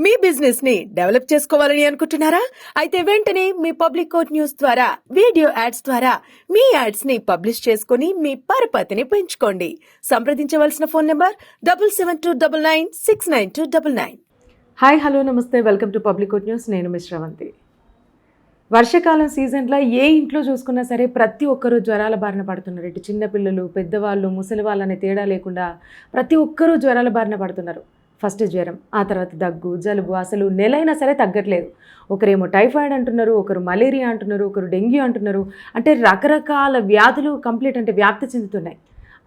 మీ business ని develop చేసుకోవాలని అనుకుంటున్నారా? అయితే వెంటనే మీ పబ్లిక్ కోట్ న్యూస్ ద్వారా వీడియో యాడ్స్ ద్వారా మీ యాడ్స్ ని పబ్లిష్ చేసుకుని మీ పరపతిని పెంచుకోండి. సంప్రదించవలసిన ఫోన్ నంబర్ 7729969299. హాయ్ హలో నమస్తే, welcome to public quote news. నేను మిస్ శ్రవంతి. వర్షాకాలం సీజన్లో ఏ ఇంట్లో చూసుకున్నా సరే ప్రతి ఒక్కరూ జ్వరాల బారిన పడుతున్నారు. ఇటు చిన్నపిల్లలు, పెద్దవాళ్ళు, ముసలి వాళ్ళు అనే తేడా లేకుండా ప్రతి ఒక్కరూ జ్వరాల బారిన పడుతున్నారు. ఫస్ట్ జ్వరం, ఆ తర్వాత దగ్గు, జలుబు, అసలు నెలైనా సరే తగ్గట్లేదు. ఒకరేమో టైఫాయిడ్ అంటున్నారు, ఒకరు మలేరియా అంటున్నారు, ఒకరు డెంగ్యూ అంటున్నారు. అంటే రకరకాల వ్యాధులు వ్యాప్తి చెందుతున్నాయి.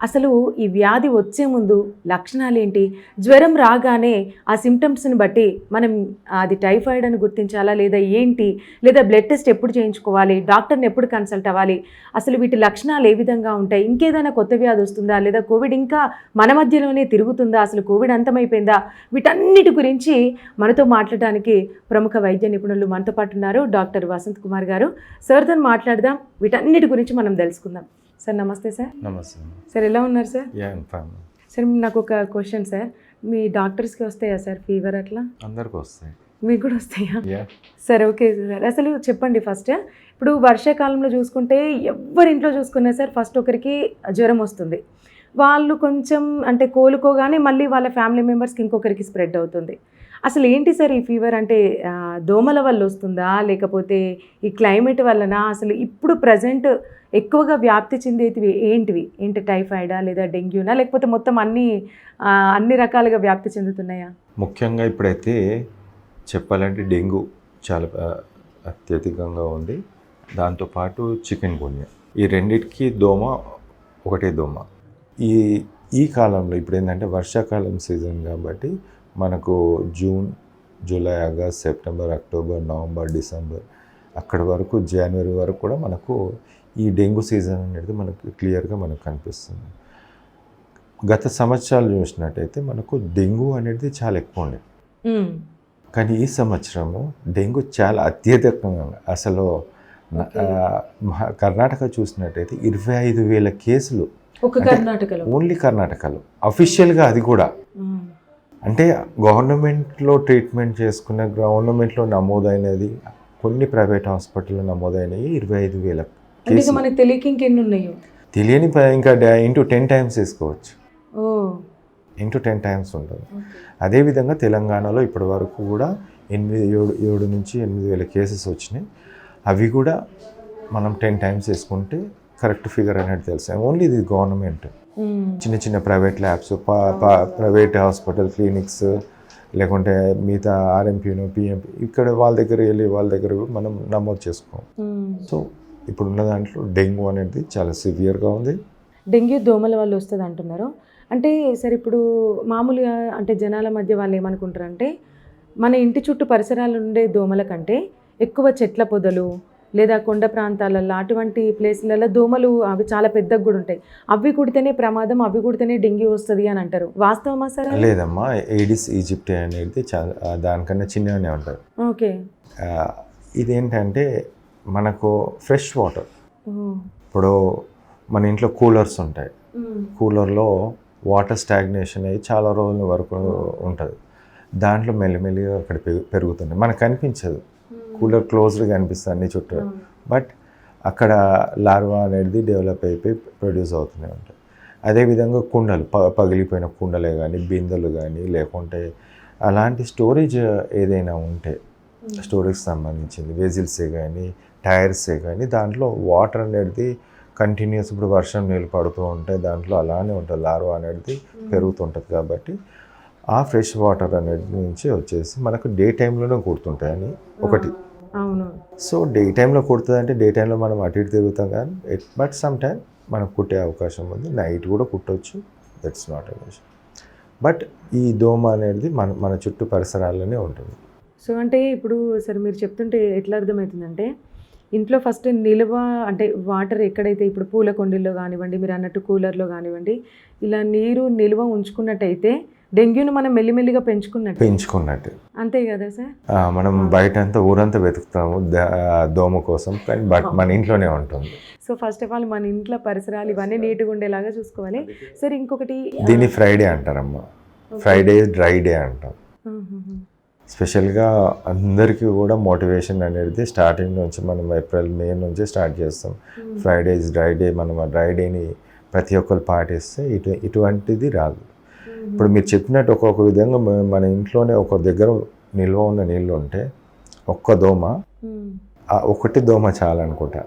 అసలు ఈ వ్యాధి వచ్చే ముందు లక్షణాలు ఏంటి, జ్వరం రాగానే ఆ సిమ్టమ్స్ని బట్టి మనం అది టైఫాయిడ్ అని గుర్తించాలా లేదా ఏంటి, లేదా బ్లడ్ టెస్ట్ ఎప్పుడు చేయించుకోవాలి, డాక్టర్ని ఎప్పుడు కన్సల్ట్ అవ్వాలి, అసలు వీటి లక్షణాలు ఏ విధంగా ఉంటాయి, ఇంకేదైనా కొత్త వ్యాధి వస్తుందా, లేదా కోవిడ్ ఇంకా మన మధ్యలోనే తిరుగుతుందా, అసలు కోవిడ్ అంతమైపోయిందా, వీటన్నిటి గురించి మనతో మాట్లాడడానికి ప్రముఖ వైద్య నిపుణులు మనతో పాటు ఉన్నారు. డాక్టర్ వసంత్ కుమార్ గారు. సార్తో మాట్లాడదాం, వీటన్నిటి గురించి మనం తెలుసుకుందాం. సార్ నమస్తే. సార్ నమస్తే సార్, ఎలా ఉన్నారు సార్? సార్ నాకు ఒక క్వశ్చన్ సార్, మీ డాక్టర్స్కి వస్తాయా సార్ ఫీవర్? అట్లా అందరికీ వస్తాయి, మీకు కూడా వస్తాయా? సార్ ఓకే సార్, అసలు చెప్పండి ఫస్ట్. ఇప్పుడు వర్షాకాలంలో చూసుకుంటే ఎవరింట్లో చూసుకున్నా సార్ ఫస్ట్ ఒకరికి జ్వరం వస్తుంది. వాళ్ళు కొంచెం అంటే కోలుకోగానే మళ్ళీ వాళ్ళ ఫ్యామిలీ మెంబర్స్కి ఇంకొకరికి స్ప్రెడ్ అవుతుంది. అసలు ఏంటి సార్ ఈ ఫీవర్? అంటే దోమల వల్ల వస్తుందా, లేకపోతే ఈ క్లైమేట్ వలన? అసలు ఇప్పుడు ప్రజెంట్ ఎక్కువగా వ్యాప్తి చెందేటివి ఏంటి టైఫాయిడా, లేదా డెంగ్యూనా, లేకపోతే మొత్తం అన్ని రకాలుగా వ్యాప్తి చెందుతున్నాయా? ముఖ్యంగా ఇప్పుడైతే చెప్పాలంటే డెంగ్యూ చాలా అత్యధికంగా ఉంది. దాంతోపాటు చికెన్ గున్యా, ఈ రెండిటికి ఒకటే దోమ. ఈ కాలంలో ఇప్పుడు ఏంటంటే వర్షాకాలం సీజన్ కాబట్టి మనకు June, July, August, September, October, November, December, అక్కడి వరకు జనవరి వరకు కూడా మనకు ఈ డెంగ్యూ సీజన్ అనేది మనకు క్లియర్గా మనకు కనిపిస్తుంది. గత సంవత్సరాలు చూసినట్టయితే మనకు డెంగ్యూ అనేది చాలా ఎక్కువ ఉండేది. కానీ ఈ సంవత్సరము డెంగ్యూ చాలా అత్యధికంగా, అసలు కర్ణాటక చూసినట్టయితే 25,000 కేసులు ఓన్లీ కర్ణాటకలో అఫీషియల్గా. అది కూడా అంటే గవర్నమెంట్లో ట్రీట్మెంట్ చేసుకున్న, గవర్నమెంట్లో నమోదైనది, కొన్ని ప్రైవేట్ హాస్పిటల్లో నమోదైనవి 25,000 కేసులు. మనకి తెలియక ఇంకెన్ని ఉన్నాయో తెలియని ఇంకా ఇంటూ 10 టైమ్స్ వేసుకోవచ్చు, ఇంటూ 10 టైమ్స్ ఉంటుంది. అదేవిధంగా తెలంగాణలో ఇప్పటి వరకు కూడా 7 నుంచి 8,000 కేసెస్ వచ్చినాయి. అవి కూడా మనం 10 టైమ్స్ వేసుకుంటే కరెక్ట్ ఫిగర్ అనేది తెలుసు. ఓన్లీ ఇది గవర్నమెంట్, చిన్న చిన్న private labs, private hospital, clinics, లేకుంటే మిగతా ఆర్ఎంపీను, పిఎంపీ, ఇక్కడ వాళ్ళ దగ్గర మనం నమోదు చేసుకోం. సో ఇప్పుడున్న దాంట్లో డెంగ్యూ అనేది చాలా సివియర్గా ఉంది. డెంగ్యూ దోమల వల్ల వస్తుంది అంటున్నారు. అంటే సరే, ఇప్పుడు మామూలుగా అంటే జనాల మధ్య వాళ్ళు ఏమనుకుంటారంటే మన ఇంటి చుట్టూ పరిసరాలు ఉండే దోమల కంటే ఎక్కువ చెట్ల పొదలు లేదా కొండ ప్రాంతాలలో అటువంటి ప్లేస్లలో దోమలు అవి చాలా పెద్దగా కూడా ఉంటాయి, అవి కుడితేనే ప్రమాదం, అవి కుడితేనే డెంగ్యూ వస్తుంది అని అంటారు. వాస్తవమా సార్? లేదమ్మా, ఏడిస్ ఈజిప్టి అనేది చాలా దానికన్నా చిన్నగానే ఉంటుంది. ఓకే. ఇదేంటంటే మనకు ఫ్రెష్ వాటర్, ఇప్పుడు మన ఇంట్లో కూలర్స్ ఉంటాయి, కూలర్లో వాటర్ స్టాగ్నేషన్ అయ్యి చాలా రోజుల వరకు ఉంటుంది. దాంట్లో మెల్లిమెల్లిగా అక్కడ పెరుగుతుంది, మనకు కనిపించదు, కూలర్ క్లోజ్డ్గా కనిపిస్తుంది అన్ని చుట్టూ, బట్ అక్కడ లార్వా అనేది డెవలప్ అయిపోయి ప్రొడ్యూస్ అవుతూనే ఉంటాయి. అదేవిధంగా కుండలు, పగిలిపోయిన కుండలే కానీ, బిందెలు కానీ, లేకుంటే అలాంటి స్టోరేజ్ ఏదైనా ఉంటే, స్టోరేజ్ సంబంధించింది వెజిల్సే కానీ, టైర్సే కానీ, దాంట్లో వాటర్ అనేది కంటిన్యూస్, ఇప్పుడు వర్షం నీళ్ళు పడుతూ ఉంటాయి, దాంట్లో అలానే ఉంటుంది, లార్వా అనేది పెరుగుతుంటుంది. కాబట్టి ఆ ఫ్రెష్ వాటర్ అనేది నుంచి వచ్చేసి మనకు డే టైంలోనే కుడుతుంటాయని ఒకటి. అవును. సో డే టైంలో కుడుతుందంటే డే టైంలో మనం అటు ఇటు తిరుగుతాం కానీ, బట్ సమ్ టైం మనకు కుట్టే అవకాశం ఉంది, నైట్ కూడా కుట్టవచ్చు, that's not an issue. But ఈ దోమ అనేది మన చుట్టూ పరిసరాల్లోనే ఉంటుంది. సో అంటే ఇప్పుడు సరే మీరు చెప్తుంటే ఎట్లా అర్థమవుతుందంటే, ఇంట్లో ఫస్ట్ నిల్వ అంటే వాటర్ ఎక్కడైతే ఇప్పుడు పూల కొండల్లో కానివ్వండి, మీరు అన్నట్టు కూలర్లో కానివ్వండి, ఇలా నీరు నిల్వ ఉంచుకున్నట్టయితే డెంగ్యూను మనం మెల్లిమెల్లిగా పెంచుకున్నట్టు అంతే కదా సార్? మనం బయట అంతా ఊరంతా వెతుకుతాము దోమ కోసం, కానీ బట్ మన ఇంట్లోనే ఉంటుంది. సో ఫస్ట్ ఆఫ్ ఆల్ మన ఇంట్లో పరిసరాలు ఇవన్నీ నీట్గా ఉండేలాగా చూసుకోవాలి. సరే ఇంకొకటి, దీన్ని ఫ్రైడే అంటారమ్మా, ఫ్రైడే డ్రై డే అంటాం. స్పెషల్గా అందరికీ కూడా మోటివేషన్ అనేది స్టార్టింగ్ నుంచి మనం ఏప్రిల్ మే నుంచి స్టార్ట్ చేస్తాం. ఫ్రైడే ఇస్ డ్రై డే, మనం ఆ డ్రై డేని ప్రతి ఒక్కరు పాటిస్తే ఇటువంటిది రాదు. ఇప్పుడు మీరు చెప్పినట్టు ఒక్కొక్క విధంగా మన ఇంట్లోనే ఒక దగ్గర నిల్వ ఉన్న నీళ్ళు ఉంటే ఒక్క దోమ, ఒకటి దోమ చాలనుకుంటా,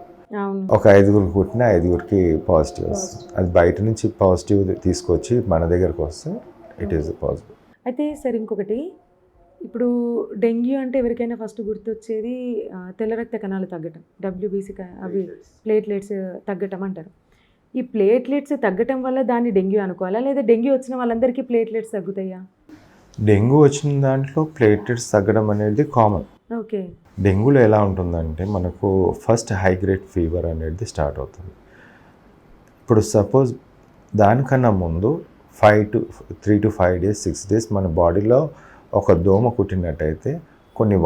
ఒక 5గురికి కుట్టిన 5గురికి పాజిటివ్ వస్తుంది. అది బయట నుంచి పాజిటివ్ తీసుకొచ్చి మన దగ్గరకు వస్తే ఇట్ ఈస్ పాసిబుల్. అయితే సార్ ఇంకొకటి, ఇప్పుడు డెంగ్యూ అంటే ఎవరికైనా ఫస్ట్ గుర్తొచ్చేది తెల్ల రక్త కణాలు తగ్గటం, WBC అవి ప్లేట్లెట్స్ తగ్గటం అంటారు. ఈ ప్లేట్లెట్స్ తగ్గటం వల్ల దాన్ని డెంగ్యూ అనుకోవాలా, లేదా డెంగ్యూ వచ్చిన వాళ్ళందరికీ ప్లేట్లెట్స్ తగ్గుతాయా? డెంగ్యూ వచ్చిన దాంట్లో ప్లేట్లెట్స్ తగ్గడం అనేది కామన్. ఓకే. డెంగ్యూలో ఎలా ఉంటుందంటే మనకు ఫస్ట్ హై గ్రేడ్ ఫీవర్ అనేది స్టార్ట్ అవుతుంది. ఇప్పుడు సపోజ్ దానికన్నా ముందు 3 to 5 days 6 days మన బాడీలో ఒక దోమ కుట్టినట్టయితే కొన్ని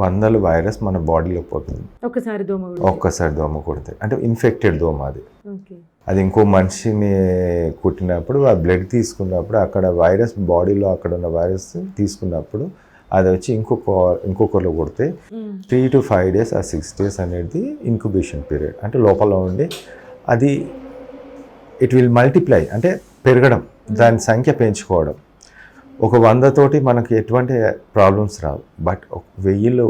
వందలు వైరస్ మన బాడీలో పోతుంది ఒక్కసారి దోమ కుడితే. అంటే ఇన్ఫెక్టెడ్ దోమ అది ఇంకో మనిషిని కుట్టినప్పుడు ఆ బ్లడ్ తీసుకున్నప్పుడు అక్కడ వైరస్ బాడీలో అక్కడ ఉన్న వైరస్ తీసుకున్నప్పుడు అది వచ్చి ఇంకొకరిలో కొడితే 3 to 5 days ఆ 6 days అనేది ఇంక్యుబేషన్ పీరియడ్. అంటే లోపల ఉండి అది ఇట్ విల్ మల్టిప్లై, అంటే పెరగడం, దాని సంఖ్య పెంచుకోవడం. ఒక 100 తోటి మనకి ఎటువంటి ప్రాబ్లమ్స్ రావు. బట్ 1000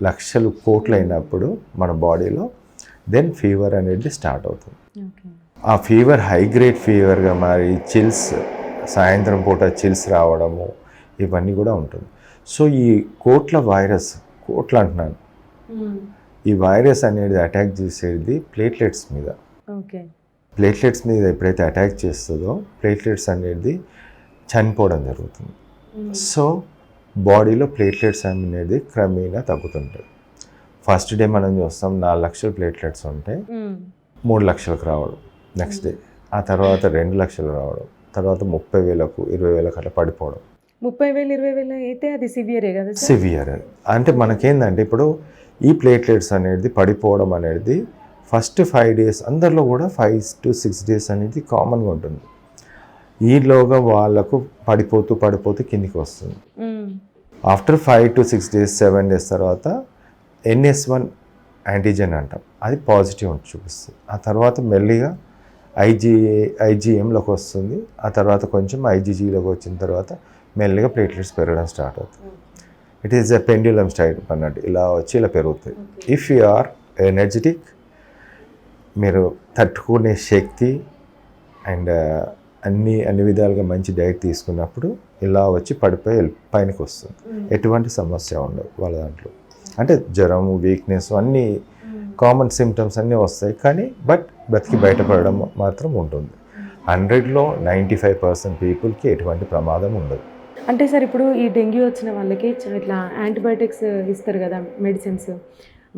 లక్షలు కోట్లు అయినప్పుడు మన బాడీలో దెన్ ఫీవర్ అనేది స్టార్ట్ అవుతుంది. ఆ ఫీవర్ హై గ్రేడ్ ఫీవర్గా మారి చిల్స్, సాయంత్రం పూట చిల్స్ రావడము ఇవన్నీ కూడా ఉంటుంది. సో ఈ కోట్ల అంటున్నాను, ఈ వైరస్ అనేది అటాక్ చేసేది ప్లేట్లెట్స్ మీద. ప్లేట్లెట్స్ మీద ఎప్పుడైతే అటాక్ చేస్తుందో ప్లేట్లెట్స్ అనేది చనిపోవడం జరుగుతుంది. సో బాడీలో ప్లేట్లెట్స్ అనేది క్రమేణా తగ్గుతుంటాయి. ఫస్ట్ డే మనం చూస్తాం 4 లక్షల ప్లేట్లెట్స్ ఉంటే 3 లక్షలకు రావడం, నెక్స్ట్ డే ఆ తర్వాత 2 లక్షలు రావడం, తర్వాత 30,000కు 20,000కు అట్లా పడిపోవడం. 30,000-20,000 అయితే అది సివియరే కదా? సివియర్. అంటే మనకేందంటే ఇప్పుడు ఈ ప్లేట్లెట్స్ అనేది పడిపోవడం అనేది ఫస్ట్ 5 days అందరిలో కూడా 5 to 6 days అనేది కామన్గా ఉంటుంది. ఈలోగా వాళ్ళకు పడిపోతూ కిందికి వస్తుంది. ఆఫ్టర్ 5 to 6 days 7 days తర్వాత NS1 యాంటీజెన్ అంటాం, అది పాజిటివ్ చూపిస్తుంది. ఆ తర్వాత మెల్లిగా IgMలోకి వస్తుంది. ఆ తర్వాత కొంచెం IgGలోకి వచ్చిన తర్వాత మెల్లిగా ప్లేట్లెట్స్ పెరగడం స్టార్ట్ అవుతుంది. It is a pendulum style అన్నట్టు, ఇలా వచ్చి ఇలా పెరుగుతాయి. ఇఫ్ యు ఆర్ ఎనర్జెటిక్, మీరు తట్టుకునే శక్తి అండ్ అన్ని విధాలుగా మంచి డైట్ తీసుకున్నప్పుడు ఇలా వచ్చి పడిపోయి పైనకి వస్తుంది. ఎటువంటి సమస్య ఉండదు వాళ్ళ దాంట్లో. అంటే జ్వరం, వీక్నెస్ అన్నీ కామన్ సిమ్టమ్స్ అన్నీ వస్తాయి, కానీ బతికి బయటపడడం మాత్రం ఉంటుంది. 100లో 95% పీపుల్కి ఎటువంటి ప్రమాదం ఉండదు. అంటే సార్ ఇప్పుడు ఈ డెంగ్యూ వచ్చిన వాళ్ళకి ఇట్లా యాంటీబయాటిక్స్ ఇస్తారు కదా, మెడిసిన్స్,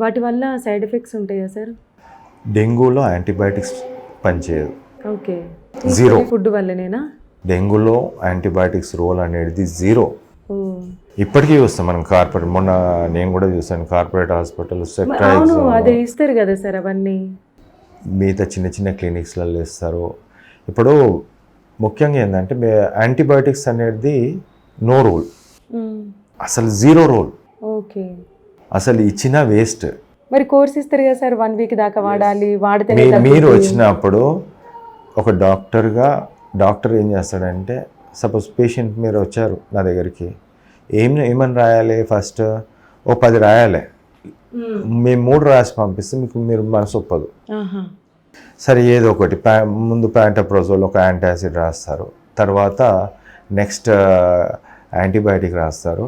వాటి వల్ల సైడ్ ఎఫెక్ట్స్ ఉంటాయా సార్? డెంగ్యూలో యాంటీబయాటిక్స్ పనిచేయదు. ఓకే. జీరో. ఫుడ్ వల్లనేనా? డెంగ్యూలో యాంటీబయాటిక్స్ రోల్ అనేది జీరో. ఇప్పటికీ చూస్తాం మనం. మొన్న నేను కూడా చూసాను, కార్పొరేట్ హాస్పిటల్ అదే ఇస్తారు కదా సార్ అవన్నీ. మిగతా చిన్న క్లినిక్స్లలో ఇస్తారు. ఇప్పుడు ముఖ్యంగా ఏంటంటే యాంటీబయాటిక్స్ అనేది నో రోల్, అసలు జీరో రోల్. ఓకే. అసలు ఇచ్చిన వేస్ట్. మరి కోర్స్ ఇస్తారు కదా సార్, 1 week దాకా వాడాలి, వాడితే మీరు వచ్చినప్పుడు ఒక డాక్టర్ ఏం చేస్తాడంటే, సపోజ్ పేషెంట్ మీరు వచ్చారు నా దగ్గరికి, ఏమని రాయాలి? ఫస్ట్ 10 రాయాలి. మేము 3 రాసి పంపిస్తే మీరు మనసు ఒప్పదు. సరే ఏదో ఒకటి ముందు ప్యాంటప్రోజోల్ ఒక యాంటాసిడ్ రాస్తారు, తర్వాత నెక్స్ట్ యాంటీబయాటిక్ రాస్తారు,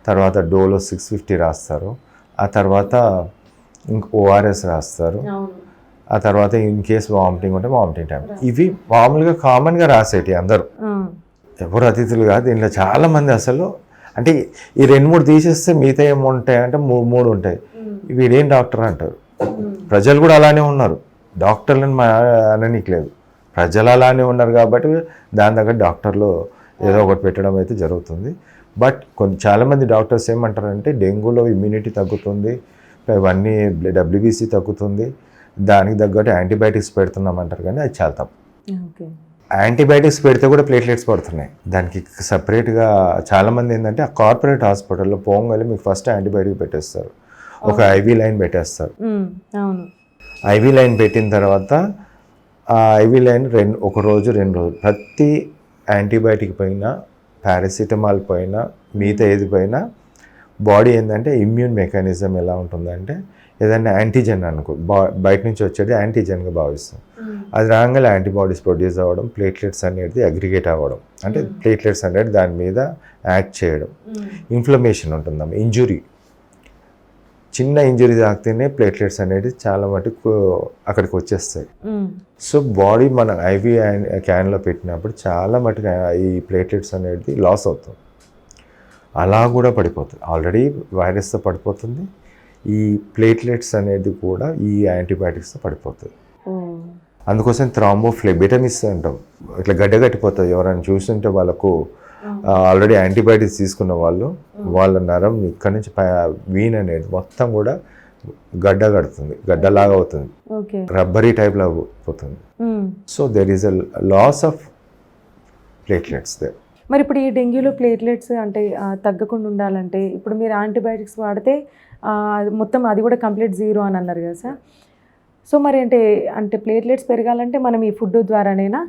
తర్వాత డోలో 650 రాస్తారు, ఆ తర్వాత ఇంక ORS రాస్తారు, ఆ తర్వాత ఇన్ కేస్ వామిటింగ్ ఉంటే వామిటింగ్ టైం. ఇవి మామూలుగా కామన్గా రాసేటి అందరూ, ఎవరు అతిథులు కాదు. దీంట్లో చాలామంది అసలు అంటే ఈ 2-3 తీసేస్తే మిగతా ఏముంటాయి అంటే 3 ఉంటాయి. వీడేం డాక్టర్ అంటారు. ప్రజలు కూడా అలానే ఉన్నారు, డాక్టర్లను అననీయలేదు, ప్రజలు అలానే ఉన్నారు. కాబట్టి దాని దగ్గర డాక్టర్లు ఏదో ఒకటి పెట్టడం అయితే జరుగుతుంది. బట్ చాలామంది డాక్టర్స్ ఏమంటారంటే డెంగ్యూలో ఇమ్యూనిటీ తగ్గుతుంది, ఇవన్నీ WBC తగ్గుతుంది, దానికి తగ్గట్టు యాంటీబయాటిక్స్ పెడుతున్నామంటారు, కానీ అది చాలా తప్పు. యాంటీబయాటిక్స్ పెడితే కూడా ప్లేట్లెట్స్ పడుతున్నాయి. దానికి సపరేట్గా చాలామంది ఏంటంటే ఆ కార్పొరేట్ హాస్పిటల్లో పోగానే మీకు ఫస్ట్ యాంటీబయాటిక్ పెట్టేస్తారు, ఒక ఐవీ లైన్ పెట్టేస్తారు. అవును. ఐవీ లైన్ పెట్టిన తర్వాత ఆ ఐవీ లైన్ ఒక రోజు 2 రోజులు ప్రతి యాంటీబయాటిక్ పైన, పారాసిటమాల్ పైన, మిగతా ఏది పైన బాడీ ఏంటంటే ఇమ్యూన్ మెకానిజం ఎలా ఉంటుందంటే ఏదైనా యాంటీజెన్ అనుకో బయట నుంచి వచ్చేది యాంటీజెన్గా భావిస్తాం. అది రాగానే యాంటీబాడీస్ ప్రొడ్యూస్ అవ్వడం, ప్లేట్లెట్స్ అనేది అగ్రిగేట్ అవ్వడం, అంటే ప్లేట్లెట్స్ అనేది దాని మీద యాక్ట్ చేయడం. ఇన్ఫ్లమేషన్ ఉంటుందమ్మా, ఇంజురీ, చిన్న ఇంజురీ తాకితేనే ప్లేట్లెట్స్ అనేది చాలా మటుకు అక్కడికి వచ్చేస్తాయి. సో బాడీ మన ఐవీ క్యాన్లో పెట్టినప్పుడు చాలా మటుకు ఈ ప్లేట్లెట్స్ అనేది లాస్ అవుతుంది. అలా కూడా పడిపోతుంది, ఆల్రెడీ వైరస్తో పడిపోతుంది. ఈ ప్లేట్లెట్స్ అనేది కూడా ఈ యాంటీబయాటిక్స్తో పడిపోతుంది. అందుకోసం థ్రాంబోఫ్లెబిటమిస్ అంటాం. ఇట్లా గడ్డ కట్టిపోతుంది. ఎవరైనా చూస్తుంటే వాళ్ళకు ఆల్రెడీ యాంటీబయాటిక్స్ తీసుకున్న వాళ్ళ నరం ఇక్కడ నుంచి వీన్ అనేది మొత్తం కూడా గడ్డ కడుతుంది, గడ్డలాగా అవుతుంది, రబ్బరీ టైప్లో పోతుంది. So there is a loss of platelets దే. మరి ఇప్పుడు ఈ డెంగ్యూలో ప్లేట్లెట్స్ అంటే తగ్గకుండా ఉండాలంటే ఇప్పుడు మీరు యాంటీబయాటిక్స్ వాడితే మొత్తం అది కూడా కంప్లీట్ 0 అని అన్నారు కదా సార్. సో మరి అంటే ప్లేట్లెట్స్ పెరగాలంటే మనం ఈ ఫుడ్ ద్వారానేనా?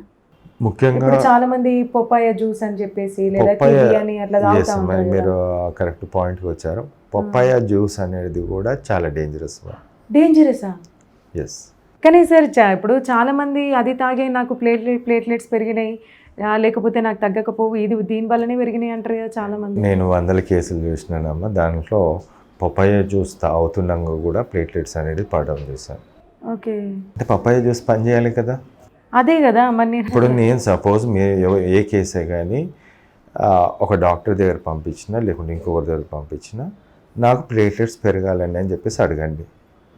ముఖ్యంగా చాలా మంది పొప్పాయ జ్యూస్ అని చెప్పేసి లేదా కివి అని అట్లా తాగుతా ఉంటారు. మీరు కరెక్ట్ పాయింట్కి వచ్చారు. పొప్పాయ జ్యూస్ అనేది కూడా చాలా డేంజరస్. డేంజరసా? ఎస్. కానీ సార్ ఇప్పుడు చాలా మంది అది తాగే నాకు ప్లేట్లెట్స్ పెరిగినాయి, లేకపోతే నాకు తగ్గకపోవు, ఇది దీనివల్లనే పెరిగినాయి అంటారు కదా చాలా మంది. నేను 100 కేసులు చూసినానమ్మా. దాంట్లో పపాయ జ్యూస్ తాగుతున్నాక కూడా ప్లేట్లెట్స్ అనేది పడడం చూసాను. ఓకే. అంటే పపాయ జ్యూస్ పని చేయాలి కదా. అదే కదా మరి. ఇప్పుడు నేను సపోజ్ ఏ కేసే కానీ ఒక డాక్టర్ దగ్గర పంపించినా లేకుంటే ఇంకొకరి దగ్గర పంపించినా నాకు ప్లేట్లెట్స్ పెరగాలండి అని చెప్పేసి అడగండి.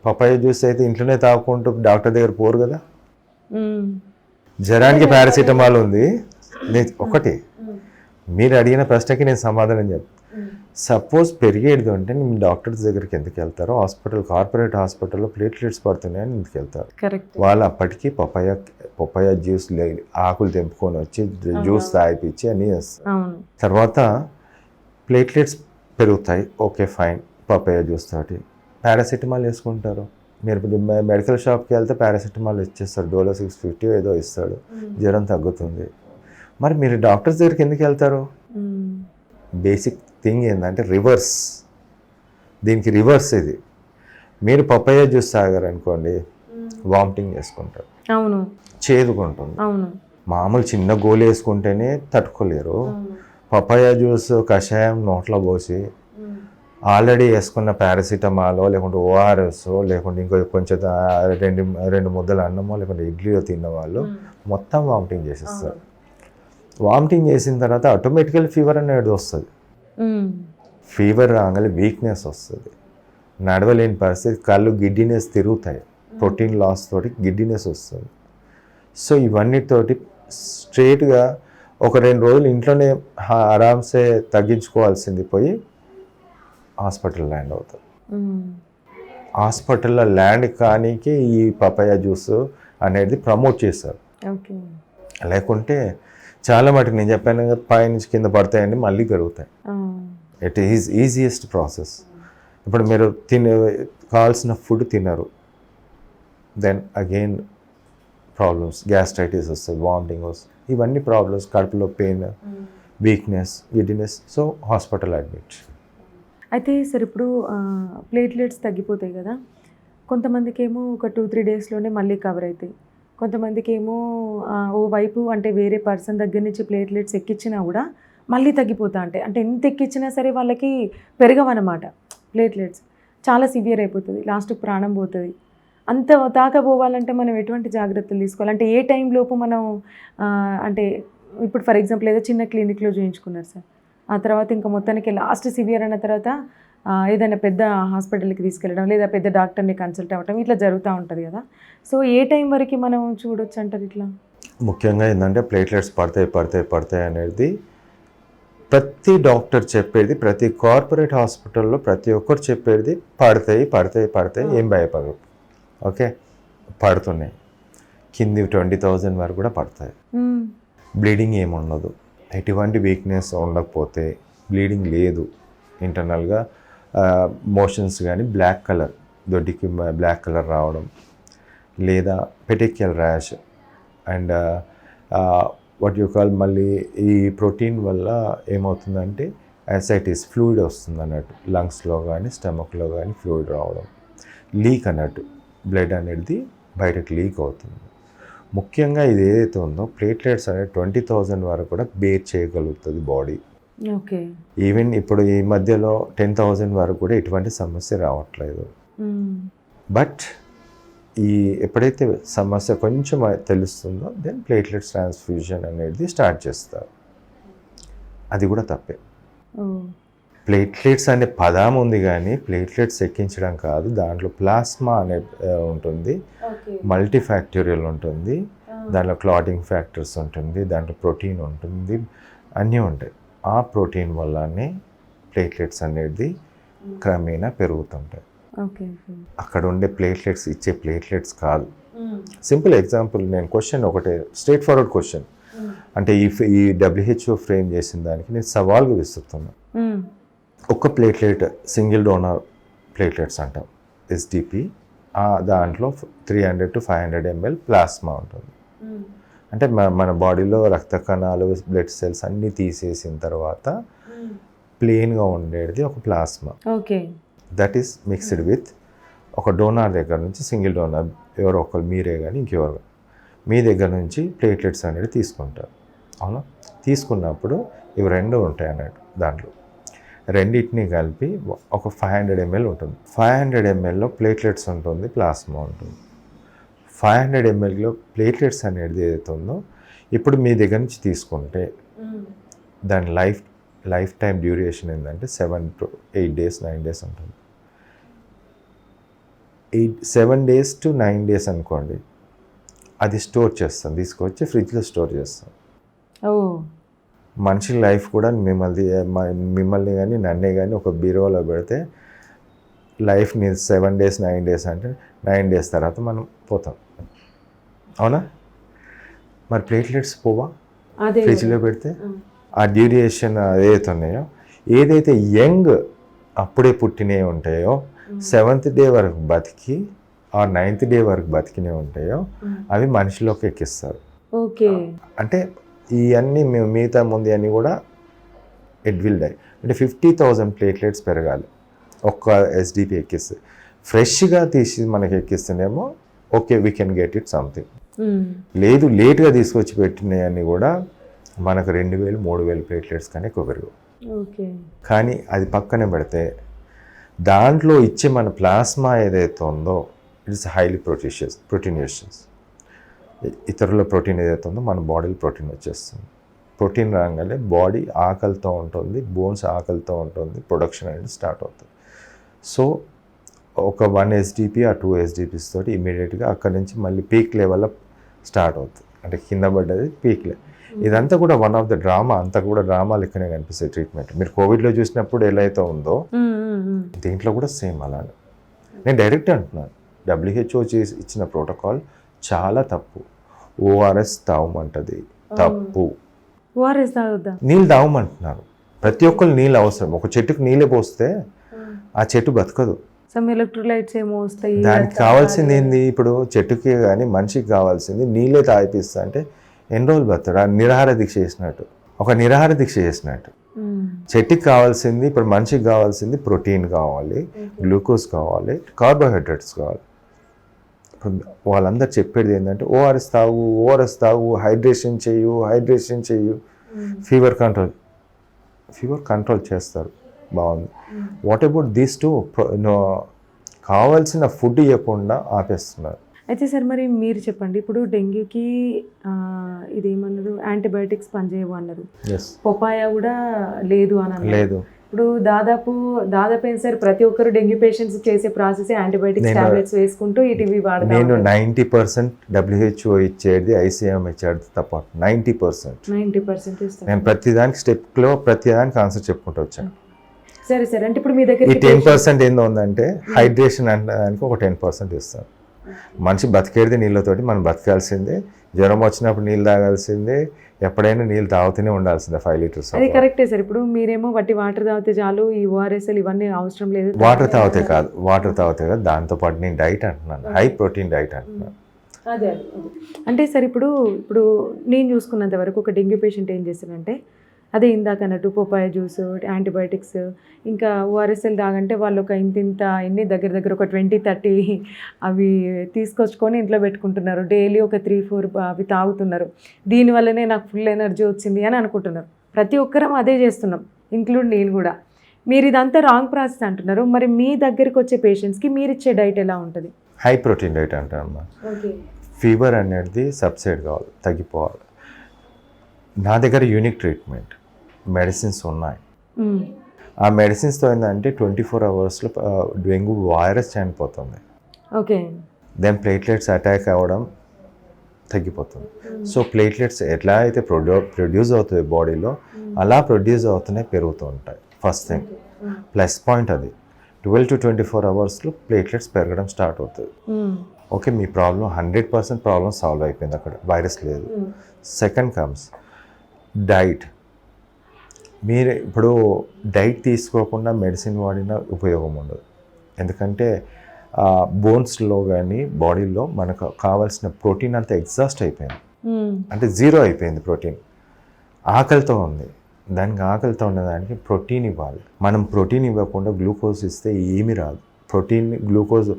పపాయ జ్యూస్ అయితే ఇంట్లోనే తాగుకుంటూ డాక్టర్ దగ్గర పోరు కదా. జ్వరానికి పారాసిటమాల్ ఉంది ఒకటి. మీరు అడిగిన ప్రశ్నకి నేను సమాధానం చెప్తాను. సపోజ్ పెరిగేది అంటే నేను డాక్టర్స్ దగ్గరికి ఎందుకు వెళ్తారో, కార్పొరేట్ హాస్పిటల్లో ప్లేట్లెట్స్ పడుతున్నాయని ఎందుకు వెళ్తారు. వాళ్ళు అప్పటికి పపాయ జ్యూస్ ఆకులు తెంపుకొని వచ్చి జ్యూస్ తాగిపించి అన్నీ చేస్తారు. తర్వాత ప్లేట్లెట్స్ పెరుగుతాయి, ఓకే ఫైన్, పపాయ జ్యూస్ తోటి పారాసిటమాల్ వేసుకుంటారు. మీరు మెడికల్ షాప్కి వెళ్తే పారాసిటమాల్ ఇచ్చేస్తారు, డోలో 650 ఏదో ఇస్తాడు, జ్వరం తగ్గుతుంది. మరి మీరు డాక్టర్స్ దగ్గరికి ఎందుకు వెళ్తారు? బేసిక్ థింగ్ ఏంటంటే రివర్స్, దీనికి రివర్స్ ఇది. మీరు పపాయ జ్యూస్ తాగారనుకోండి వామిటింగ్ చేసుకుంటారు, అవును, చేదుకుంటుంది. అవును. మామూలు చిన్న గోలు వేసుకుంటేనే తట్టుకోలేరు. పపాయ జ్యూస్ కషాయం నోట్లో పోసి ఆల్రెడీ వేసుకున్న పారాసిటమాలో లేకుంటే ఓఆర్ఎస్ లేకుంటే ఇంకో కొంచెం 2 ముద్దల అన్నమో లేకుంటే ఇడ్లీలో తిన్న వాళ్ళు మొత్తం వామిటింగ్ చేసేస్తారు. వామిటింగ్ చేసిన తర్వాత ఆటోమేటికల్ ఫీవర్ అనేది వస్తుంది. ఫీవర్ రాగానే వీక్నెస్ వస్తుంది, నడవలేని పరిస్థితి, కళ్ళు గిడ్డినెస్ తిరుగుతాయి, ప్రోటీన్ లాస్ తోటి గిడ్డినెస్ వస్తుంది. సో ఇవన్నిటితోటి స్ట్రేట్గా ఒక 2 రోజులు ఇంట్లోనే ఆరామ్సే తగ్గించుకోవాల్సింది పోయి హాస్పిటల్ ల్యాండ్ అవుతుంది. హాస్పిటల్లో ల్యాండ్ కానీకి ఈ పపాయ జ్యూస్ అనేది ప్రమోట్ చేస్తారు. లేకుంటే చాలా మటుకు నేను చెప్పాను కదా, పైనుంచి కింద పడతాయండి మళ్ళీ పెరుగుతాయి. It is easiest process. ఇప్పుడు మీరు కావాల్సిన ఫుడ్ తినరు, దెన్ అగైన్ ప్రాబ్లమ్స్, గ్యాస్ట్రైటిస్ వస్తుంది, వామిటింగ్ వస్తుంది, ఇవన్నీ ప్రాబ్లమ్స్, కడుపులో pain, weakness, giddiness. So hospital admit. అయితే సార్ ఇప్పుడు ప్లేట్లెట్స్ తగ్గిపోతాయి కదా, కొంతమందికి ఏమో ఒక 2-3 డేస్లోనే మళ్ళీ కవర్ అవుతాయి, కొంతమందికి ఏమో ఓ వైపు అంటే వేరే పర్సన్ దగ్గర నుంచి ప్లేట్లెట్స్ ఎక్కించినా కూడా మళ్ళీ తగ్గిపోతా అంటే ఎంత ఎక్కించినా సరే వాళ్ళకి పెరగవన్నమాట ప్లేట్లెట్స్, చాలా సివియర్ అయిపోతుంది, లాస్ట్ ప్రాణం పోతుంది. అంత దాకా పోవాలంటే మనం ఎటువంటి జాగ్రత్తలు తీసుకోవాలి? అంటే ఏ టైం లోపు మనం అంటే ఇప్పుడు ఫర్ ఎగ్జాంపుల్ ఏదో చిన్న క్లినిక్లో చూయించుకున్నారు సార్, ఆ తర్వాత ఇంకా మొత్తానికి లాస్ట్ సివియర్ అయిన తర్వాత ఏదైనా పెద్ద హాస్పిటల్కి తీసుకెళ్ళడం లేదా పెద్ద డాక్టర్ని కన్సల్ట్ అవ్వడం ఇట్లా జరుగుతూ ఉంటుంది కదా. సో ఏ టైం వరకు మనం చూడొచ్చు అంటారు ఇట్లా? ముఖ్యంగా ఏంటంటే ప్లేట్లెట్స్ పడతాయి అనేది ప్రతి డాక్టర్ చెప్పేది, ప్రతి కార్పొరేట్ హాస్పిటల్లో ప్రతి ఒక్కరు చెప్పేది పడతాయి, ఏం భయపడరు. ఓకే, పడుతున్నాయి. కింది 20,000 వరకు కూడా పడతాయి. బ్లీడింగ్ ఏముండదు, ఎటువంటి వీక్నెస్ ఉండకపోతే, బ్లీడింగ్ లేదు, ఇంటర్నల్గా మోషన్స్ కానీ బ్లాక్ కలర్, దొడ్డికి బ్లాక్ కలర్ రావడం, లేదా particular rash and what you call, మళ్ళీ ఈ ప్రోటీన్ వల్ల ఏమవుతుందంటే యాసైటిస్ ఫ్లూయిడ్ వస్తుంది అన్నట్టు, లంగ్స్లో కానీ స్టమక్లో కానీ ఫ్లూయిడ్ రావడం, లీక్ అన్నట్టు, బ్లడ్ అనేది బయటకు లీక్ అవుతుంది. ముఖ్యంగా ఇది ఏదైతే ఉందో ప్లేట్లెట్స్ అనేది 20,000 వరకు కూడా బేర్ చేయగలుగుతుంది బాడీ. ఓకే. ఈవెన్ ఇప్పుడు ఈ మధ్యలో 10,000 వరకు కూడా ఎటువంటి సమస్య రావట్లేదు. బట్ ఈ ఎప్పుడైతే సమస్య కొంచెం తెలుస్తుందో దెన్ ప్లేట్లెట్స్ ట్రాన్స్ఫ్యూజన్ అనేది స్టార్ట్ చేస్తారు. అది కూడా తప్పే. ప్లేట్లెట్స్ అనే పదం ఉంది కానీ ప్లేట్లెట్స్ ఎక్కించడం కాదు. దాంట్లో ప్లాస్మా అనే ఉంటుంది, మల్టీఫ్యాక్టోరియల్ ఉంటుంది, దాంట్లో క్లాటింగ్ ఫ్యాక్టర్స్ ఉంటుంది, దాంట్లో ప్రోటీన్ ఉంటుంది, అన్నీ ఉంటాయి. ఆ ప్రోటీన్ వల్లనే ప్లేట్లెట్స్ అనేది క్రమేణా పెరుగుతుంటాయి. అక్కడ ఉండే ప్లేట్లెట్స్ ఇచ్చే ప్లేట్లెట్స్ కాదు. సింపుల్ ఎగ్జాంపుల్, నేను క్వశ్చన్ ఒకటే, స్ట్రైట్ ఫార్వర్డ్ క్వశ్చన్, అంటే ఈ WHO ఫ్రేమ్ చేసిన దానికి నేను సవాల్గా విస్తున్నా. ఒక ప్లేట్లెట్ సింగిల్ డోనర్ ప్లేట్లెట్స్ అంటాం SDP, దాంట్లో 300 to 500 ml ప్లాస్మా ఉంటుంది. అంటే మన బాడీలో రక్త కణాలు, బ్లడ్ సెల్స్ అన్నీ తీసేసిన తర్వాత ప్లెయిన్గా ఉండేది ఒక plasma. Okay. That is mixed with ఒక డోనార్ దగ్గర నుంచి, సింగిల్ డోనార్ ఎవరో ఒకరు, మీరే కానీ ఇంకెవరు, మీ దగ్గర నుంచి ప్లేట్లెట్స్ అనేది తీసుకుంటారు. అవునా? తీసుకున్నప్పుడు ఇవి రెండు ఉంటాయి అన్నట్టు. దాంట్లో రెండింటిని కలిపి ఒక 500 ml ఉంటుంది. 500 mlలో ప్లేట్లెట్స్ ఉంటుంది, ప్లాస్మా ఉంటుంది. 500 mlలో ప్లేట్లెట్స్ అనేది ఏదైతే ఉందో ఇప్పుడు మీ దగ్గర నుంచి తీసుకుంటే దాని లైఫ్ టైం డ్యూరేషన్ ఏంటంటే 7 to 8 days 9 days ఉంటుంది. 7 days to 9 days అనుకోండి, అది స్టోర్ చేస్తాం, తీసుకొచ్చి ఫ్రిడ్జ్లో స్టోర్ చేస్తాం. మనిషి లైఫ్ కూడా మిమ్మల్ని కానీ నన్నే కానీ ఒక బీరువాలో పెడితే లైఫ్ని 7 days 9 days అంటే 9 days తర్వాత మనం పోతాం. అవునా? మరి ప్లేట్లెట్స్ పోవా ఫ్రిడ్జ్లో పెడితే? ఆ డ్యూరేషన్ ఏదైతే ఉన్నాయో, ఏదైతే యంగ్ అప్పుడే పుట్టినవి ఉంటాయో 7th day వరకు బతికి ఆ 9th day వరకు బతికినవి ఉంటాయో అవి మనిషిలోకి ఎక్కిస్తారు. ఓకే. అంటే ఇవన్నీ మిగతా ముందు అన్నీ కూడా ఇట్ విల్ డై. అంటే 50,000 ప్లేట్లెట్స్ పెరగాలి ఒక్క SDP ఎక్కిస్తే. ఫ్రెష్గా తీసి మనకి ఎక్కిస్తేనేమో okay, we can get it something. లేదు, లేట్గా తీసుకొచ్చి పెట్టినవన్నీ కూడా మనకు 2,000-3,000 ప్లేట్లెట్స్ కానీ ఎక్కువ పెరుగు. కానీ అది పక్కనే పెడితే దాంట్లో ఇచ్చే మన ప్లాస్మా ఏదైతే ఉందో ఇట్స్ హైలీ ప్రోటీనియస్. ఇతరుల ప్రోటీన్ ఏదైతే ఉందో మన బాడీలో ప్రోటీన్ వచ్చేస్తుంది. ప్రోటీన్ రాగానే బాడీ ఆకలితో ఉంటుంది, బోన్స్ ఆకలితో ఉంటుంది, ప్రొడక్షన్ అనేది స్టార్ట్ అవుతుంది. సో ఒక 1 SDP ఆ 2 SDPs తోటి ఇమీడియట్గా అక్కడి నుంచి మళ్ళీ పీక్ లెవెల్లో స్టార్ట్ అవుతుంది. అంటే కింద పడ్డది పీక్ లెవెల్. ఇదంతా కూడా వన్ ఆఫ్ ద డ్రామా, అంతా కూడా డ్రామా లెక్కనే కనిపిస్తుంది ట్రీట్మెంట్. మీరు కోవిడ్లో చూసినప్పుడు ఎలా అయితే ఉందో దీంట్లో కూడా సేమ్ అలానే. నేను డైరెక్ట్ అంటున్నాను, WHO ఇచ్చిన ప్రోటోకాల్ చాలా తప్పు. ORS తాగమంటది, తప్పు. నీళ్ళు తాగమంటున్నారు. ప్రతి ఒక్కరు నీళ్ళు అవసరం. ఒక చెట్టుకు నీళ్ళే పోస్తే ఆ చెట్టు బతకదు. ఎలక్ట్రోలైట్స్ ఏమో వస్తాయి. దానికి కావాల్సింది ఏంది? ఇప్పుడు చెట్టుకి కానీ మనిషికి కావాల్సింది నీళ్ళే తాగిపిస్తా అంటే ఎన్ని రోజులు బతాడు? నిరాహార దీక్ష చేసినట్టు, ఒక నిరాహార దీక్ష చేసినట్టు. చెట్టుకి కావాల్సింది, ఇప్పుడు మనిషికి కావాల్సింది ప్రోటీన్ కావాలి, గ్లూకోజ్ కావాలి, కార్బోహైడ్రేట్స్ కావాలి. వాళ్ళందరూ చెప్పేది ఏంటంటే ఓఆర్ఎస్ తాగు, హైడ్రేషన్ చెయ్యు, ఫీవర్ కంట్రోల్ చేస్తారు. బాగుంది. What about these two? కావాల్సిన ఫుడ్ ఇవ్వకుండా ఆపేస్తున్నారు. అయితే సార్, మరి మీరు చెప్పండి, ఇప్పుడు డెంగ్యూకి ఇదేమన్నారు, యాంటీబయాటిక్స్ పనిచేయవు అన్నారు, పపాయ కూడా లేదు అని అన్నారు. ఇప్పుడు దాదాపు ఏంటి సార్, ప్రతి ఒక్కరు డెంగ్యూ పేషెంట్స్ చేసే ప్రాసెస్ యాంటీబయాటిక్స్ టాబ్లెట్స్ వేసుకుంటూ ఇటీవీ వాడతారు. నేను 90% WHO ఇచ్చేది, ICM ఇచ్చేది తప్ప 90% నేను ప్రతిదానికి స్టెప్లో ప్రతిదానికి ఆన్సర్ చెప్పుకుంటూ వచ్చాను. సరే సార్, అంటే ఇప్పుడు మీ దగ్గర ఈ 10% ఏందో ఉందంటే హైడ్రేషన్ అనడానికి ఒక 10% ఇస్తాను. మనిషి బతికేది నీళ్ళతోటి, మనం బతకాల్సిందే. జ్వరం వచ్చినప్పుడు నీళ్ళు తాగాల్సిందే, ఎప్పుడైనా నీళ్ళు తాగుతూనే ఉండాల్సిందే 5 లీటర్స్. అది కరెక్టే సార్. ఇప్పుడు మీరేమో వట్టి వాటర్ తాగితే చాలు, ఈ ఓఆర్ఎస్ఎల్ ఇవన్నీ అవసరం లేదు. వాటర్ తాగితే కాదు, దాంతోపాటు నేను డైట్ అంటున్నాను, హై ప్రోటీన్ డైట్ అంటున్నాను. అదే అంటే సార్ ఇప్పుడు నేను చూసుకున్నంత వరకు ఒక డెంగ్యూ పేషెంట్ ఏం చేస్తారంటే, అదే ఇందాక అన్నట్టు పొపాయ జ్యూస్, యాంటీబయాటిక్స్, ఇంకా ఓఆర్ఎస్ఎల్ తాగంటే వాళ్ళు ఒక ఇంత ఎన్ని దగ్గర ఒక 20-30 అవి తీసుకొచ్చుకొని ఇంట్లో పెట్టుకుంటున్నారు. డైలీ ఒక 3-4 అవి తాగుతున్నారు. దీనివల్లనే నాకు ఫుల్ ఎనర్జీ వచ్చింది అని అనుకుంటున్నారు. ప్రతి ఒక్కరం అదే చేస్తున్నాం, ఇంక్లూడ్ నేను కూడా. మీరు ఇదంతా రాంగ్ ప్రాసెస్ అంటున్నారు. మరి మీ దగ్గరికి వచ్చే పేషెంట్స్కి మీరు ఇచ్చే డైట్ ఎలా ఉంటుంది? హై ప్రోటీన్ డైట్ అంటారమ్మా. ఫీవర్ అనేది సబ్సైడ్ కావాలి, తగ్గిపోవాలి. నా దగ్గర యూనిక్ ట్రీట్మెంట్ మెడిసిన్స్ ఉన్నాయి. ఆ మెడిసిన్స్తో ఏంటంటే 24 అవర్స్లో డెంగ్యూ వైరస్ చనిపోతుంది. ఓకే. దెన్ ప్లేట్లెట్స్ అటాక్ అవ్వడం తగ్గిపోతుంది. సో ప్లేట్లెట్స్ ఎట్లా అయితే ప్రొడ్యూస్ అవుతుంది బాడీలో, అలా ప్రొడ్యూస్ అవుతూనే పెరుగుతూ ఉంటాయి. ఫస్ట్ థింగ్ ప్లస్ పాయింట్ అది. 12 to 24 అవర్స్లో ప్లేట్లెట్స్ పెరగడం స్టార్ట్ అవుతుంది. ఓకే, మీ ప్రాబ్లం 100% ప్రాబ్లం సాల్వ్ అయిపోయింది, అక్కడ వైరస్ లేదు. Second comes diet. మీరు ఇప్పుడు డైట్ తీసుకోకుండా మెడిసిన్ వాడిన ఉపయోగం ఉండదు. ఎందుకంటే బోన్స్లో కానీ బాడీలో మనకు కావాల్సిన ప్రోటీన్ అంతా ఎగ్జాస్ట్ అయిపోయింది, అంటే 0 అయిపోయింది ప్రోటీన్. ఆకలితో ఉంది, దానికి ఆకలితో ఉన్నదానికి ప్రోటీన్ ఇవ్వాలి. మనం ప్రోటీన్ ఇవ్వకుండా గ్లూకోజ్ ఇస్తే ఏమీ రాదు. గ్లూకోజ్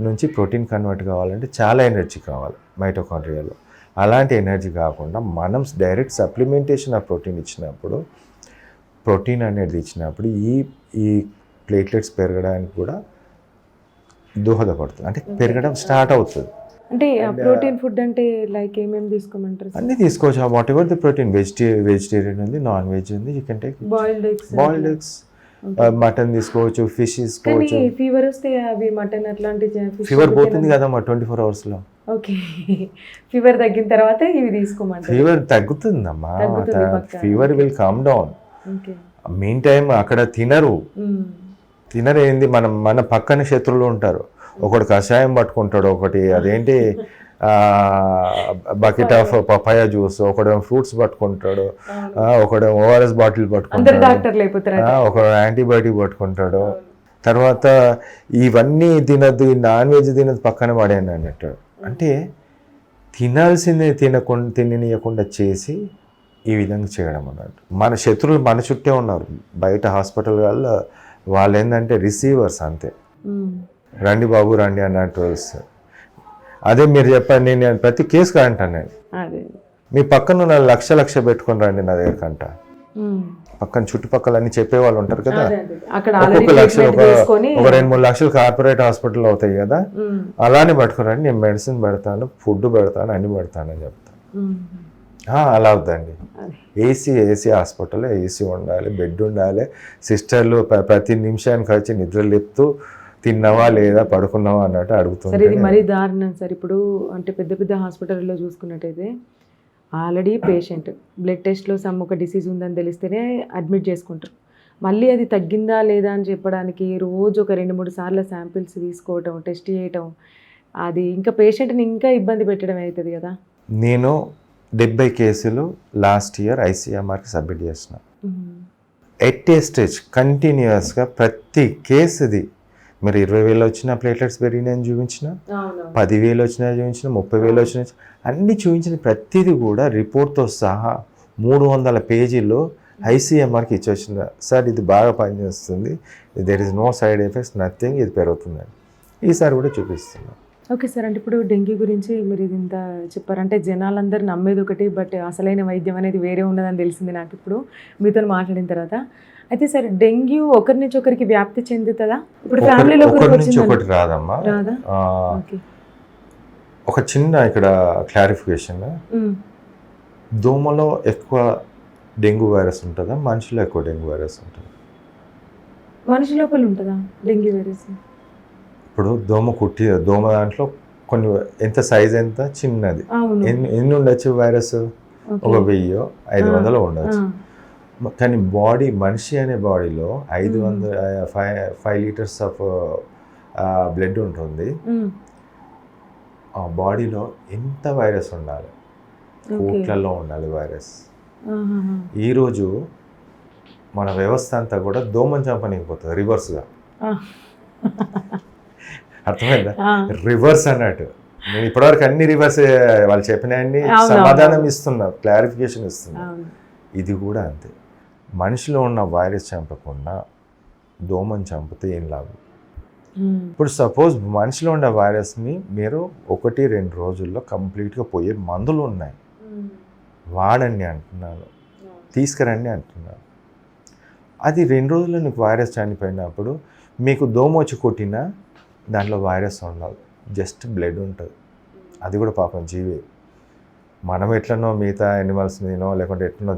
నుంచి ప్రోటీన్ కన్వర్ట్ కావాలంటే చాలా ఎనర్జీ కావాలి మైటోకాండ్రియాలో. అలాంటి ఎనర్జీ కాకుండా మనం డైరెక్ట్ సప్లిమెంటేషన్ ఆఫ్ ప్రోటీన్ ఇచ్చినప్పుడు, ఈ ప్లేట్లెట్స్ పెరగడానికి కూడా దోహదపడుతుంది, అంటే పెరగడం స్టార్ట్ అవుతుంది. అంటే ప్రోటీన్ ఫుడ్ అంటే లైక్ ఏమేమి తీసుకోమంటారు? అన్నీ తీసుకోవచ్చు. What ever the protein, vegetarian ఉంది, నాన్ వెజ్ ఉంది. You can take boiled eggs, mutton తీసుకోవచ్చు, ఫిష్ తీసుకోవచ్చు. ఫీవర్ వస్తే అవి మటన్ అట్లాంటి ఫీవర్ పోతుంది కదమ్మా 24 అవర్స్లో. ఓకే, ఫీవర్ తగ్గిన తర్వాత ఇవి తీసుకోమంటారు. ఫీవర్ తగ్గుతుందమ్మా, fever will come down. Mean time అక్కడ తినరు ఏంది, మన పక్కన శత్రువులు ఉంటారు. ఒకడు కషాయం పట్టుకుంటాడు, ఒకటి అదేంటి బకెట్ ఆఫ్ పపాయ జ్యూస్, ఒకడేమో ఫ్రూట్స్ పట్టుకుంటాడు, ఒకడేమో ఓఆర్ఎస్ బాటిల్ పట్టుకుంటాడు, ఒకడు యాంటీబయాటిక్ పట్టుకుంటాడు. తర్వాత ఇవన్నీ తినద్దు, నాన్ వెజ్ తినద్దు, పక్కన పడేయండి అన్నట్టు. అంటే తినాల్సిందే తిననీయకుండా చేసి ఈ విధంగా చేయడం అన్నట్టు. మన శత్రువులు మన చుట్టే ఉన్నారు, బయట హాస్పిటల్ వాళ్ళు ఏంటంటే రిసీవర్స్ అంతే. రండి బాబు రండి అన్నట్టు. అదే మీరు చెప్పండి, నేను ప్రతి కేసు అంటాను, నేను మీ పక్కన లక్ష పెట్టుకుని రండి నా దగ్గర కంట. పక్కన చుట్టుపక్కల అన్ని చెప్పేవాళ్ళు ఉంటారు కదా, ఒక్కొక్క లక్షలు ఒక 2-3 లక్షలు కార్పొరేట్ హాస్పిటల్ అవుతాయి కదా, అలానే పట్టుకురండి, నేను మెడిసిన్ పెడతాను, ఫుడ్ పెడతాను, అన్ని పెడతాను అని చెప్తాను. అలా అవుతుందండి. ఏసీ హాస్పిటల్లో ఏసీ ఉండాలి, బెడ్ ఉండాలి, సిస్టర్లు ప్రతి నిమిషానికి వచ్చి నిద్ర లేపుతూ తిన్నావా లేదా పడుకున్నావా అన్నట్టు అడుగుతుంది. సార్ ఇది మరీ దారుణం సార్. ఇప్పుడు అంటే పెద్ద హాస్పిటల్లో చూసుకున్నట్టయితే ఆల్రెడీ పేషెంట్ బ్లడ్ టెస్ట్లో ఒక డిసీజ్ ఉందని తెలిస్తేనే అడ్మిట్ చేసుకుంటారు. మళ్ళీ అది తగ్గిందా లేదా అని చెప్పడానికి రోజు ఒక 2-3 సార్లు శాంపిల్స్ తీసుకోవటం, టెస్ట్ చేయటం, అది ఇంకా పేషెంట్ని ఇంకా ఇబ్బంది పెట్టడం అవుతుంది కదా. నేను 70 కేసులు లాస్ట్ ఇయర్ ICMRకి సబ్మిట్ చేసిన. ఎట్ ఏ స్టేజ్ కంటిన్యూస్గా ప్రతి కేసుది మరి 20,000 వచ్చిన ప్లేట్లెట్స్ పెరిగినాయని చూపించిన, 10,000 వచ్చినా చూపించిన, 30,000 వచ్చిన, అన్నీ చూపించిన ప్రతిదీ కూడా రిపోర్ట్తో సహా 300 పేజీల్లో ICMRకి ఇచ్చొచ్చిన. సార్ ఇది బాగా పనిచేస్తుంది, there is no side effects, nothing, ఇది పెరుగుతుందని ఈసారి కూడా చూపిస్తున్నాను. ఓకే సార్, అంటే ఇప్పుడు డెంగ్యూ గురించి మీరు ఇది ఇంత చెప్పారంటే జనాలందరూ నమ్మేది ఒకటి, బట్ అసలైన వైద్యం అనేది వేరే ఉన్నదని తెలిసింది నాకు ఇప్పుడు మీతో మాట్లాడిన తర్వాత. అయితే సార్ డెంగ్యూ ఒకరి నుంచి ఒకరికి వ్యాప్తి చెందుతుందా? ఇప్పుడు ఫ్యామిలీలో ఒకటి రాదమ్మా. ఒక చిన్న ఇక్కడ క్లారిఫికేషన్, దోమలో ఎక్కువ డెంగ్యూ వైరస్ ఉంటుందా, మనిషిలో ఎక్కువ డెంగ్యూ వైరస్ ఉంటుంది? మనిషి లోపల ఉంటుందా డెంగ్యూ వైరస్? ఇప్పుడు దోమ దాంట్లో కొన్ని ఎంత సైజ్ ఎంత చిన్నది, ఎన్ని ఉండొచ్చు వైరస్? ఒక 1000-500 ఉండొచ్చు. కానీ మనిషి అనే బాడీలో 5 లీటర్స్ ఆఫ్ బ్లడ్ ఉంటుంది. ఆ బాడీలో ఎంత వైరస్ ఉండాలి, కోట్లలో ఉండాలి వైరస్. ఈరోజు మన వ్యవస్థ అంతా కూడా దోమని చంపనీకపోతుంది రివర్స్గా. అర్థమైందా? రివర్స్ అన్నట్టు. నేను ఇప్పటివరకు అన్ని రివర్స్, వాళ్ళు చెప్పినవన్నీ సమాధానం ఇస్తున్నా, క్లారిఫికేషన్ ఇస్తున్నా. ఇది కూడా అంతే. మనిషిలో ఉన్న వైరస్ చంపకుండా దోమని చంపితే ఏం లాభం? ఇప్పుడు సపోజ్ మనిషిలో ఉన్న వైరస్ని మీరు 1-2 రోజుల్లో కంప్లీట్గా పోయే మందులు ఉన్నాయి, వాడండి అంటున్నాను, తీసుకురండి అంటున్నాను. అది 2 రోజుల్లో నీకు వైరస్ చనిపోయినప్పుడు మీకు దోమ వచ్చి కొట్టినా దాంట్లో వైరస్ ఉండదు, జస్ట్ బ్లడ్ ఉంటుంది. అది కూడా పాపం జీవే. మనం ఎట్లనో మిగతా యానిమల్స్ మీదనో లేకుంటే ఎట్లనో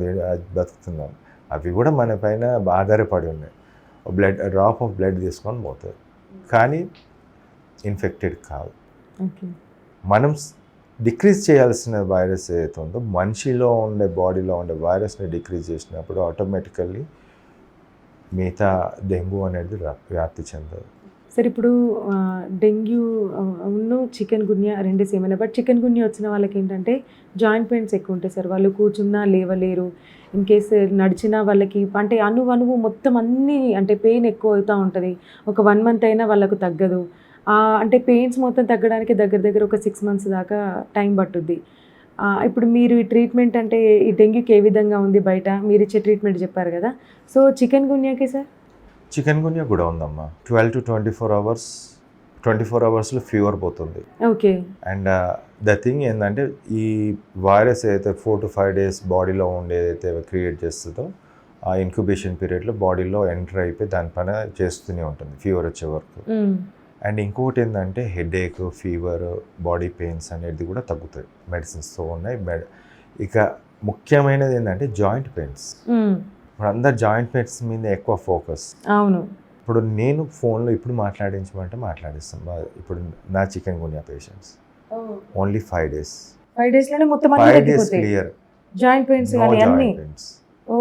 బతుకుతున్నాం, అవి కూడా మన పైన ఆధారపడి ఉన్నాయి. డ్రాప్ ఆఫ్ బ్లడ్ తీసుకొని పోతుంది, కానీ ఇన్ఫెక్టెడ్ కాదు. మనం డిక్రీజ్ చేయాల్సిన వైరస్ ఏదైతే ఉందో, మనిషిలో ఉండే బాడీలో ఉండే వైరస్ని డిక్రీజ్ చేసినప్పుడు ఆటోమేటికల్లీ మిగతా డెంగ్యూ అనేది వ్యాప్తి చెందదు. సార్ ఇప్పుడు డెంగ్యూ చికెన్ గున్యా రెండు సేమైనా, బట్ చికెన్ గున్యా వచ్చిన వాళ్ళకి ఏంటంటే జాయింట్ పెయిన్స్ ఎక్కువ ఉంటాయి సార్. వాళ్ళు కూర్చున్నా లేవలేరు, ఇన్ కేస్ నడిచినా వాళ్ళకి అంటే అణువు మొత్తం అన్నీ అంటే పెయిన్ ఎక్కువ అవుతూ ఉంటుంది. ఒక 1 month అయినా వాళ్ళకు తగ్గదు. అంటే పెయిన్స్ మొత్తం తగ్గడానికి దగ్గర ఒక 6 months దాకా టైం పట్టుద్ది. ఇప్పుడు మీరు ఈ ట్రీట్మెంట్ అంటే ఈ డెంగ్యూకి ఏ విధంగా ఉంది, బయట మీరు ఇచ్చే ట్రీట్మెంట్ చెప్పారు కదా, సో చికెన్ గున్యాకి సార్? చికెన్ గున్యా కూడా ఉందమ్మా. 12 to 24 hours, 24 hours ఫీవర్ పోతుంది. ఓకే. అండ్ ద థింగ్ ఏంటంటే ఈ వైరస్ ఏదైతే 4 to 5 days బాడీలో ఉండేదైతే క్రియేట్ చేస్తుందో, ఆ ఇంక్యుబేషన్ పీరియడ్లో బాడీలో ఎంటర్ అయిపోయి దానిపైన చేస్తూనే ఉంటుంది ఫీవర్ వచ్చే వరకు. అండ్ ఇంకొకటి ఏంటంటే హెడేక్, ఫీవర్, బాడీ పెయిన్స్ అనేది కూడా తగ్గుతాయి, మెడిసిన్స్తో ఉన్నాయి. ఇక ముఖ్యమైనది ఏంటంటే జాయింట్ పెయిన్స్. ఇప్పుడు అందరు జాయింట్ పెయిన్స్ మీద ఎక్కువ ఫోకస్. అవును. ఇప్పుడు నేను ఫోన్లో ఇప్పుడు మాట్లాడించమంటే మాట్లాడిస్తాను. ఇప్పుడు నా చికెన్ గున్యా పేషెంట్స్ ఓన్లీ 5 days. 5 daysలోనే మొత్తం 5 days క్లియర్. జాయింట్ పెయిన్స్ కానీ అన్నీ. ఓ,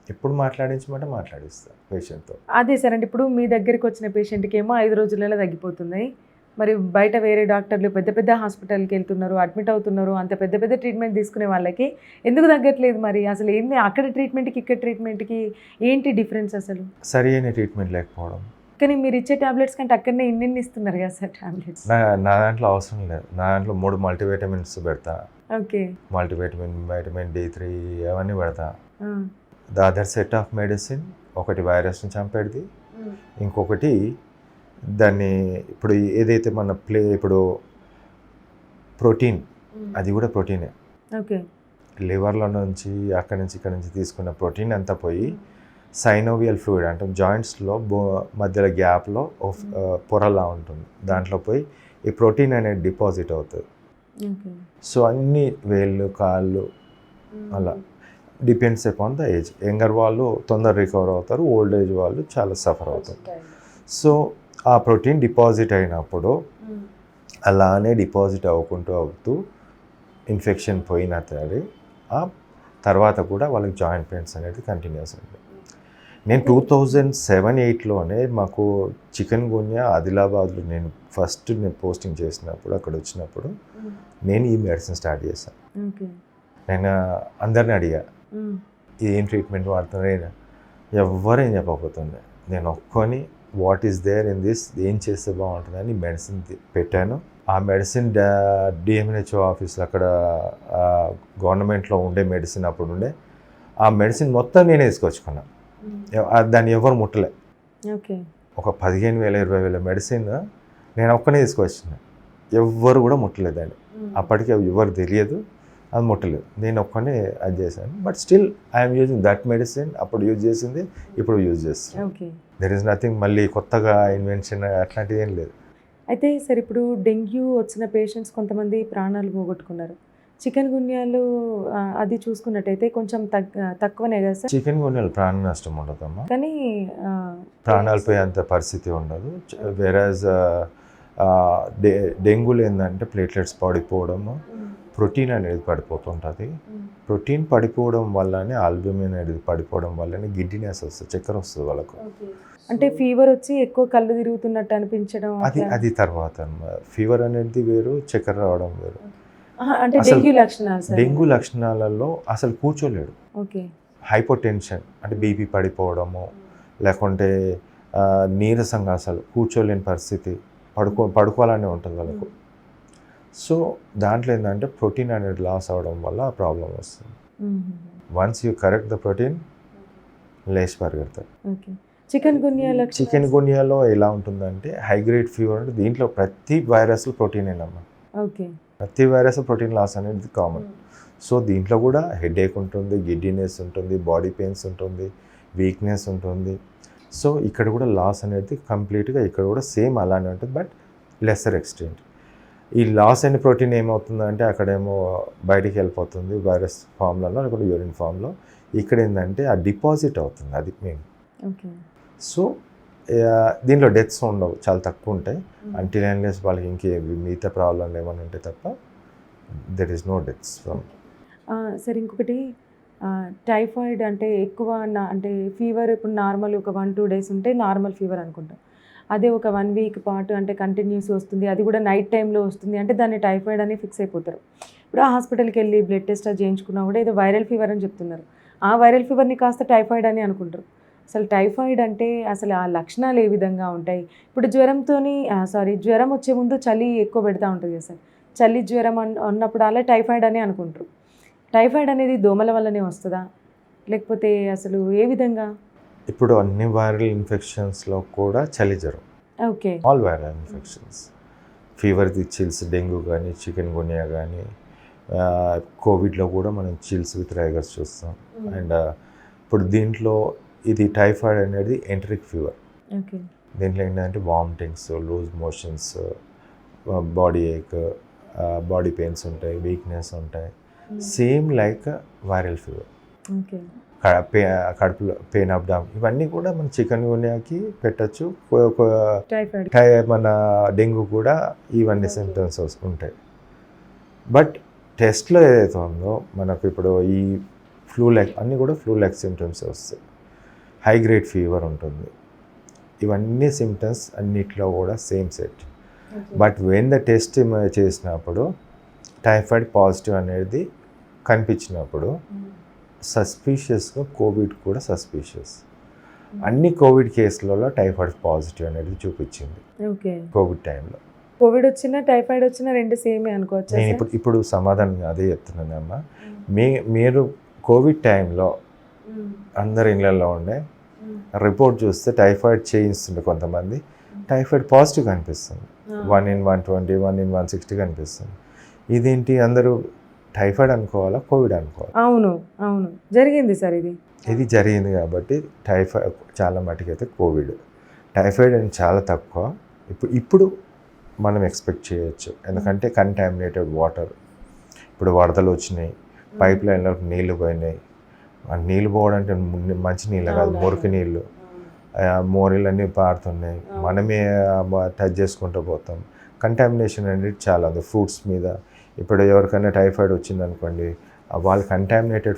ఎప్పుడు మాట్లాడించమంటే మాట్లాడిస్తాను పేషెంట్తో. అదే సార్, అంటే ఇప్పుడు మీ దగ్గరికి వచ్చిన పేషెంట్కి ఏమో 5 రోజులలో తగ్గిపోతున్నాయి. మరి బయట వేరే డాక్టర్లు పెద్ద హాస్పిటల్కి వెళ్తున్నారు, అడ్మిట్ అవుతున్నారు, అంత పెద్ద ట్రీట్మెంట్ తీసుకునే వాళ్ళకి ఎందుకు తగ్గట్లేదు? మరి అసలు ఏంటి అక్కడ ట్రీట్మెంట్కి ఇక్కడ ట్రీట్మెంట్కి ఏంటి డిఫరెన్స్ అసలు? సరి అయిన ట్రీట్మెంట్ లేకపోవడం. కానీ మీరు ఇచ్చే టాబ్లెట్స్ కంటే అక్కడనే ఇన్ని ఇస్తున్నారు కదా సార్ టాబ్లెట్స్. నా దాంట్లో అవసరం లేదు. నా దాంట్లో 3 మల్టీవిటమిన్స్ పెడతా. ఓకే. మల్టీవిటమిన్, వైటమిన్ D3 అవన్నీ పెడతా. The other set of medicine, ఒకటి వైరస్ని చంపేది, ఇంకొకటి దాన్ని ఇప్పుడు ఏదైతే మన ఇప్పుడు ప్రోటీన్, అది కూడా ప్రోటీనే. ఓకే. లివర్లో నుంచి అక్కడి నుంచి ఇక్కడ నుంచి తీసుకున్న ప్రోటీన్ అంతా పోయి సైనోవియల్ ఫ్లూయిడ్ అంటే జాయింట్స్లో మధ్యలో గ్యాప్లో పొరలా ఉంటుంది, దాంట్లో పోయి ఈ ప్రోటీన్ అనేది డిపాజిట్ అవుతుంది. సో అన్ని వేళ్ళు, కాళ్ళు అలా depends upon the age. Younger వాళ్ళు తొందర రికవర్ అవుతారు, ఓల్డ్ ఏజ్ వాళ్ళు చాలా సఫర్ అవుతారు. సో ఆ ప్రోటీన్ డిపాజిట్ అయినప్పుడు అలానే డిపాజిట్ అవుతూ ఇన్ఫెక్షన్ పోయిన ఆ తర్వాత కూడా వాళ్ళకి జాయింట్ పెయిన్స్ అనేది కంటిన్యూస్ ఉంటుంది. నేను 2007-8లోనే మాకు చికెన్ గున్యా ఆదిలాబాద్లో నేను పోస్టింగ్ చేసినప్పుడు, అక్కడ వచ్చినప్పుడు నేను ఈ మెడిసిన్ స్టార్ట్ చేశాను. నేను అందరిని అడిగా ఏం ట్రీట్మెంట్ వాడుతున్నా, ఎవరేం చెప్పకపోతుండే. నేను ఒక్కొని what is there in this, ఏం చేస్తే బాగుంటుందని మెడిసిన్ పెట్టాను. ఆ మెడిసిన్ DMNHO ఆఫీస్లో అక్కడ గవర్నమెంట్లో ఉండే మెడిసిన్ అప్పుడు ఉండే ఆ మెడిసిన్ మొత్తం నేనే తీసుకొచ్చుకున్నాను. దాన్ని ఎవరు ముట్టలే. ఓకే. ఒక 15,000-20,000 మెడిసిన్ నేను ఒక్కనే తీసుకొచ్చిన, ఎవ్వరు కూడా ముట్టలేదు దాన్ని. అప్పటికి ఎవరు తెలియదు, అది ముట్టలేదు, నేను ఒక్కనే అది చేశాను. But still I'm using that medicine. అప్పుడు యూజ్ చేసింది ఇప్పుడు యూజ్ చేస్తాను. దెర్ ఈస్ నథింగ్ మళ్ళీ కొత్తగా ఇన్వెన్షన్ అట్లాంటిది ఏం లేదు. అయితే సార్, ఇప్పుడు డెంగ్యూ వచ్చిన పేషెంట్స్ కొంతమంది ప్రాణాలు పోగొట్టుకున్నారు. చికెన్ గున్యాలు అది చూసుకున్నట్టయితే కొంచెం తక్కువనే కదా సార్? చికెన్ గున్యాలు ప్రాణ నష్టం ఉండదమ్మా, కానీ ప్రాణాలు పోయేంత పరిస్థితి ఉండదు. వేరేజ్ డెంగ్యూలు ఏంటంటే ప్లేట్లెట్స్ పడిపోవడము, ప్రోటీన్ అనేది పడిపోతుంటుంది. ప్రోటీన్ పడిపోవడం వల్లనే, ఆల్బుమిన్ అనేది పడిపోవడం వల్లనే గిడ్డినెస్ వస్తుంది, చక్కెర వస్తుంది వాళ్ళకు. అంటే ఫీవర్ వచ్చి ఎక్కువ కళ్ళు తిరుగుతున్నట్టు అనిపించడం అది అట్లా? అది తర్వాత ఫీవర్ అనేది వేరు, చక్కెర రావడం వేరు. అంటే అసలు డెంగ్యూ లక్షణాలు సార్? డెంగ్యూ లక్షణాలలో అసలు కూర్చోలేడు. ఓకే. హైపోటెన్షన్ అంటే బీపీ పడిపోవడము, లేకుంటే నీరసంగా అసలు కూర్చోలేని పరిస్థితి, పడుకోవాలనే ఉంటుంది వాళ్ళకు. సో దాంట్లో ఏంటంటే ప్రోటీన్ అనేది లాస్ అవ్వడం వల్ల ఆ ప్రాబ్లం వస్తుంది. Once you correct the protein లేచి పరిగెడతారు. ఓకే. చికెన్ గున్యా లక్షణాలు? చికెన్ గున్యాలో ఎలా ఉంటుందంటే హైగ్రేడ్ ఫీవర్ అంటే దీంట్లో ప్రతి వైరస్ ప్రోటీన్ ఏనమ్మా. ఓకే. ప్రతి వైరస్ ప్రోటీన్ లాస్ అనేది కామన్. సో దీంట్లో కూడా హెడేక్ ఉంటుంది, గిడ్డీనెస్ ఉంటుంది, బాడీ పెయిన్స్ ఉంటుంది, వీక్నెస్ ఉంటుంది. సో ఇక్కడ కూడా లాస్ అనేది కంప్లీట్గా ఇక్కడ కూడా సేమ్ అలానే ఉంటుంది, బట్ లెస్సర్ ఎక్స్టెంట్. ఈ లాస్ అయిన ప్రోటీన్ ఏమవుతుందంటే అక్కడేమో బయటికి వెళ్ళిపోతుంది వైరస్ ఫామ్లలో, లేకపోతే యూరిన్ ఫామ్లో. ఇక్కడ ఏంటంటే ఆ డిపాజిట్ అవుతుంది, అది మెయిన్. ఓకే. సో దీంట్లో డెత్స్ ఉండవు, చాలా తక్కువ ఉంటాయి. అంటిల్ అన్లెస్ వాళ్ళకి ఇంకే మిగతా ప్రాబ్లం ఏమైనా ఉంటే తప్ప there is no deaths from. సరే, ఇంకొకటి టైఫాయిడ్ అంటే ఎక్కువ అంటే ఫీవర్ ఇప్పుడు నార్మల్ ఒక 1-2 డేస్ ఉంటే నార్మల్ ఫీవర్ అనుకుంటాం. అదే ఒక 1 వీక్ పాటు అంటే కంటిన్యూస్ వస్తుంది, అది కూడా నైట్ టైంలో వస్తుంది అంటే దాన్ని టైఫాయిడ్ అని ఫిక్స్ అయిపోతారు. ఇప్పుడు ఆ హాస్పిటల్కి వెళ్ళి బ్లడ్ టెస్ట్ చేయించుకున్నా కూడా ఏదో వైరల్ ఫీవర్ అని చెప్తున్నారు. ఆ వైరల్ ఫీవర్ని కాస్త టైఫాయిడ్ అని అనుకుంటారు. అసలు టైఫాయిడ్ అంటే అసలు ఆ లక్షణాలు ఏ విధంగా ఉంటాయి? ఇప్పుడు జ్వరం వచ్చే ముందు చలి ఎక్కువ పెడతా ఉంటుంది కదా సార్, చలి జ్వరం ఉన్నప్పుడు అలా టైఫాయిడ్ అని అనుకుంటారు. టైఫాయిడ్ అనేది దోమల వల్లనే వస్తుందా, లేకపోతే అసలు ఏ విధంగా? ఇప్పుడు అన్ని వైరల్ ఇన్ఫెక్షన్స్లో కూడా చలి జ్వరం, ఓకే, ఆల్ వైరల్ ఇన్ఫెక్షన్స్, ఫీవర్ది చిల్స్, డెంగ్యూ కానీ, చికెన్ గున్యా కానీ, కోవిడ్లో కూడా మనం చిల్స్ విత్ రైగర్స్ చూస్తాం. అండ్ ఇప్పుడు దీంట్లో ఇది టైఫాయిడ్ అనేది ఎంటరిక్ ఫీవర్. ఓకే. దీంట్లో ఏంటంటే వామిటింగ్స్, లూజ్ మోషన్స్, బాడీ ఏక్, బాడీ పెయిన్స్ ఉంటాయి, వీక్నెస్ ఉంటాయి, same like viral fever. Okay. కడుపులో పెయిన్ అప్ డౌన్, ఇవన్నీ కూడా మన చికెన్ గున్యాకి పెట్టచ్చు. టైఫాయిడ్ మన డెంగ్యూ కూడా ఇవన్నీ సిమ్టమ్స్ ఉంటాయి. బట్ టెస్ట్లో ఏదైతే ఉందో మనకు ఇప్పుడు ఈ ఫ్లూ లైక్ అన్నీ కూడా ఫ్లూ లైక్ సిమ్టమ్స్ వస్తాయి. హై గ్రేడ్ ఫీవర్ ఉంటుంది, ఇవన్నీ సిమ్టమ్స్ అన్నిట్లో కూడా same set. But when the test చేసినప్పుడు టైఫాయిడ్ పాజిటివ్ అనేది కనిపించినప్పుడు సస్పీషియస్గా కోవిడ్ కూడా సస్పీషియస్. అన్ని కోవిడ్ కేసులలో టైఫాయిడ్ పాజిటివ్ అనేది చూపించింది. ఓకే. కోవిడ్ టైంలో కోవిడ్ వచ్చినా టైఫాయిడ్ వచ్చినా రెండు సేమే అనుకోవచ్చు. నేను ఇప్పుడు సమాధానం అదే చెప్తున్నానమ్మా. మీరు కోవిడ్ టైంలో అందరు ఇళ్ళల్లో ఉండే రిపోర్ట్ చూస్తే టైఫాయిడ్ చేయిస్తుండే కొంతమంది, టైఫాయిడ్ పాజిటివ్ కనిపిస్తుంది, 1 in 120, 1 in 160 కనిపిస్తుంది. ఇదేంటి, అందరూ టైఫాయిడ్ అనుకోవాలా, కోవిడ్ అనుకోవాలి? అవును, జరిగింది సార్, ఇది జరిగింది. కాబట్టి టైఫాయిడ్ చాలా మటుకైతే కోవిడ్, టైఫాయిడ్ అని చాలా తక్కువ ఇప్పుడు మనం ఎక్స్పెక్ట్ చేయొచ్చు. ఎందుకంటే కంటామినేటెడ్ వాటర్, ఇప్పుడు వరదలు వచ్చినాయి, పైప్ లైన్లో నీళ్లు పోయినాయి. నీళ్ళు పోవడం అంటే మంచి నీళ్ళు కాదు, మురికి నీళ్ళు, మోరీలన్నీ పారుతున్నాయి, మనమే టచ్ చేసుకుంటూ పోతాం. కంటామినేషన్ అనేది చాలా ఉంది ఫ్రూట్స్ మీద. ఇప్పుడు ఎవరికైనా టైఫాయిడ్ వచ్చిందనుకోండి, వాళ్ళు కంటామినేటెడ్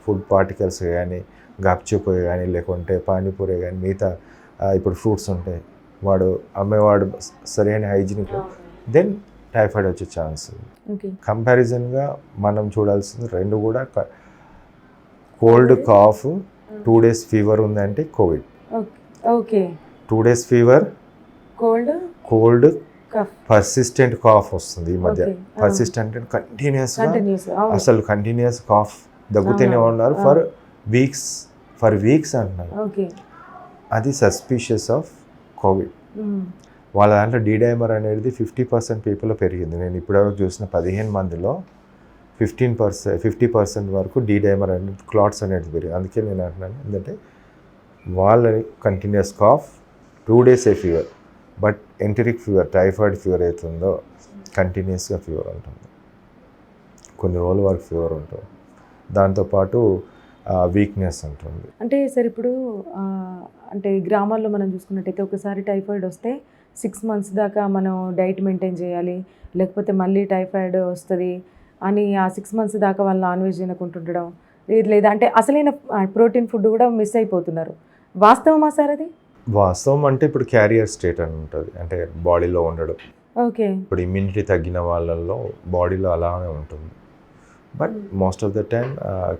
ఫుడ్ పార్టికల్స్ కానీ, గప్చుప్ కానీ, లేకుంటే పానీపూరి కానీ, మిగతా ఇప్పుడు ఫ్రూట్స్ ఉంటాయి, వాడు అమ్మేవాడు సరైన హైజీనిక్, దెన్ టైఫాయిడ్ వచ్చే ఛాన్స్ ఉంది. కంపారిజన్గా మనం చూడాల్సింది రెండు కూడా, కోల్డ్ కాఫ్ 2 days ఫీవర్ ఉందంటే COVID. Okay. 2 days fever, cold persistent cough వస్తుంది ఈ మధ్య. పర్సిస్టెంట్ అంటే కంటిన్యూస్గా, అసలు కంటిన్యూస్ కాఫ్ దగ్గుతూనే ఉన్నారు ఫర్ వీక్స్ అంటున్నారు. అది సస్పీషియస్ ఆఫ్ కోవిడ్. వాళ్ళ దాంట్లో డైమర్ అనేది 50% పీపుల్లో పెరిగింది. నేను ఇప్పటివరకు చూసిన 15 మందిలో 50% వరకు డైమర్ అనేది, క్లాట్స్ అనేది పెరిగింది. అందుకే నేను అంటున్నాను ఏంటంటే వాళ్ళని continuous cough, 2 days fever. But enteric fever, typhoid fever అవుతుందో కంటిన్యూస్గా ఫీవర్ ఉంటుంది, కొన్ని రోజుల వరకు ఫీవర్ ఉంటుంది, దాంతోపాటు వీక్నెస్ ఉంటుంది. అంటే సార్ ఇప్పుడు అంటే గ్రామాల్లో మనం చూసుకున్నట్టయితే ఒకసారి టైఫాయిడ్ వస్తే 6 months దాకా మనం డైట్ మెయింటైన్ చేయాలి, లేకపోతే మళ్ళీ టైఫాయిడ్ వస్తుంది అని ఆ 6 months దాకా వాళ్ళు నాన్ వెజ్ తినకుంటుండడం, లేదా అంటే అసలైన ప్రోటీన్ ఫుడ్ కూడా మిస్ అయిపోతున్నారు. వాస్తవమా సార్ అది? వాస్తవం అంటే ఇప్పుడు క్యారియర్ స్టేట్ అని ఉంటుంది, అంటే బాడీలో ఉండడం. ఓకే. ఇప్పుడు ఇమ్యూనిటీ తగ్గిన వాళ్ళల్లో బాడీలో అలానే ఉంటుంది. But most of the time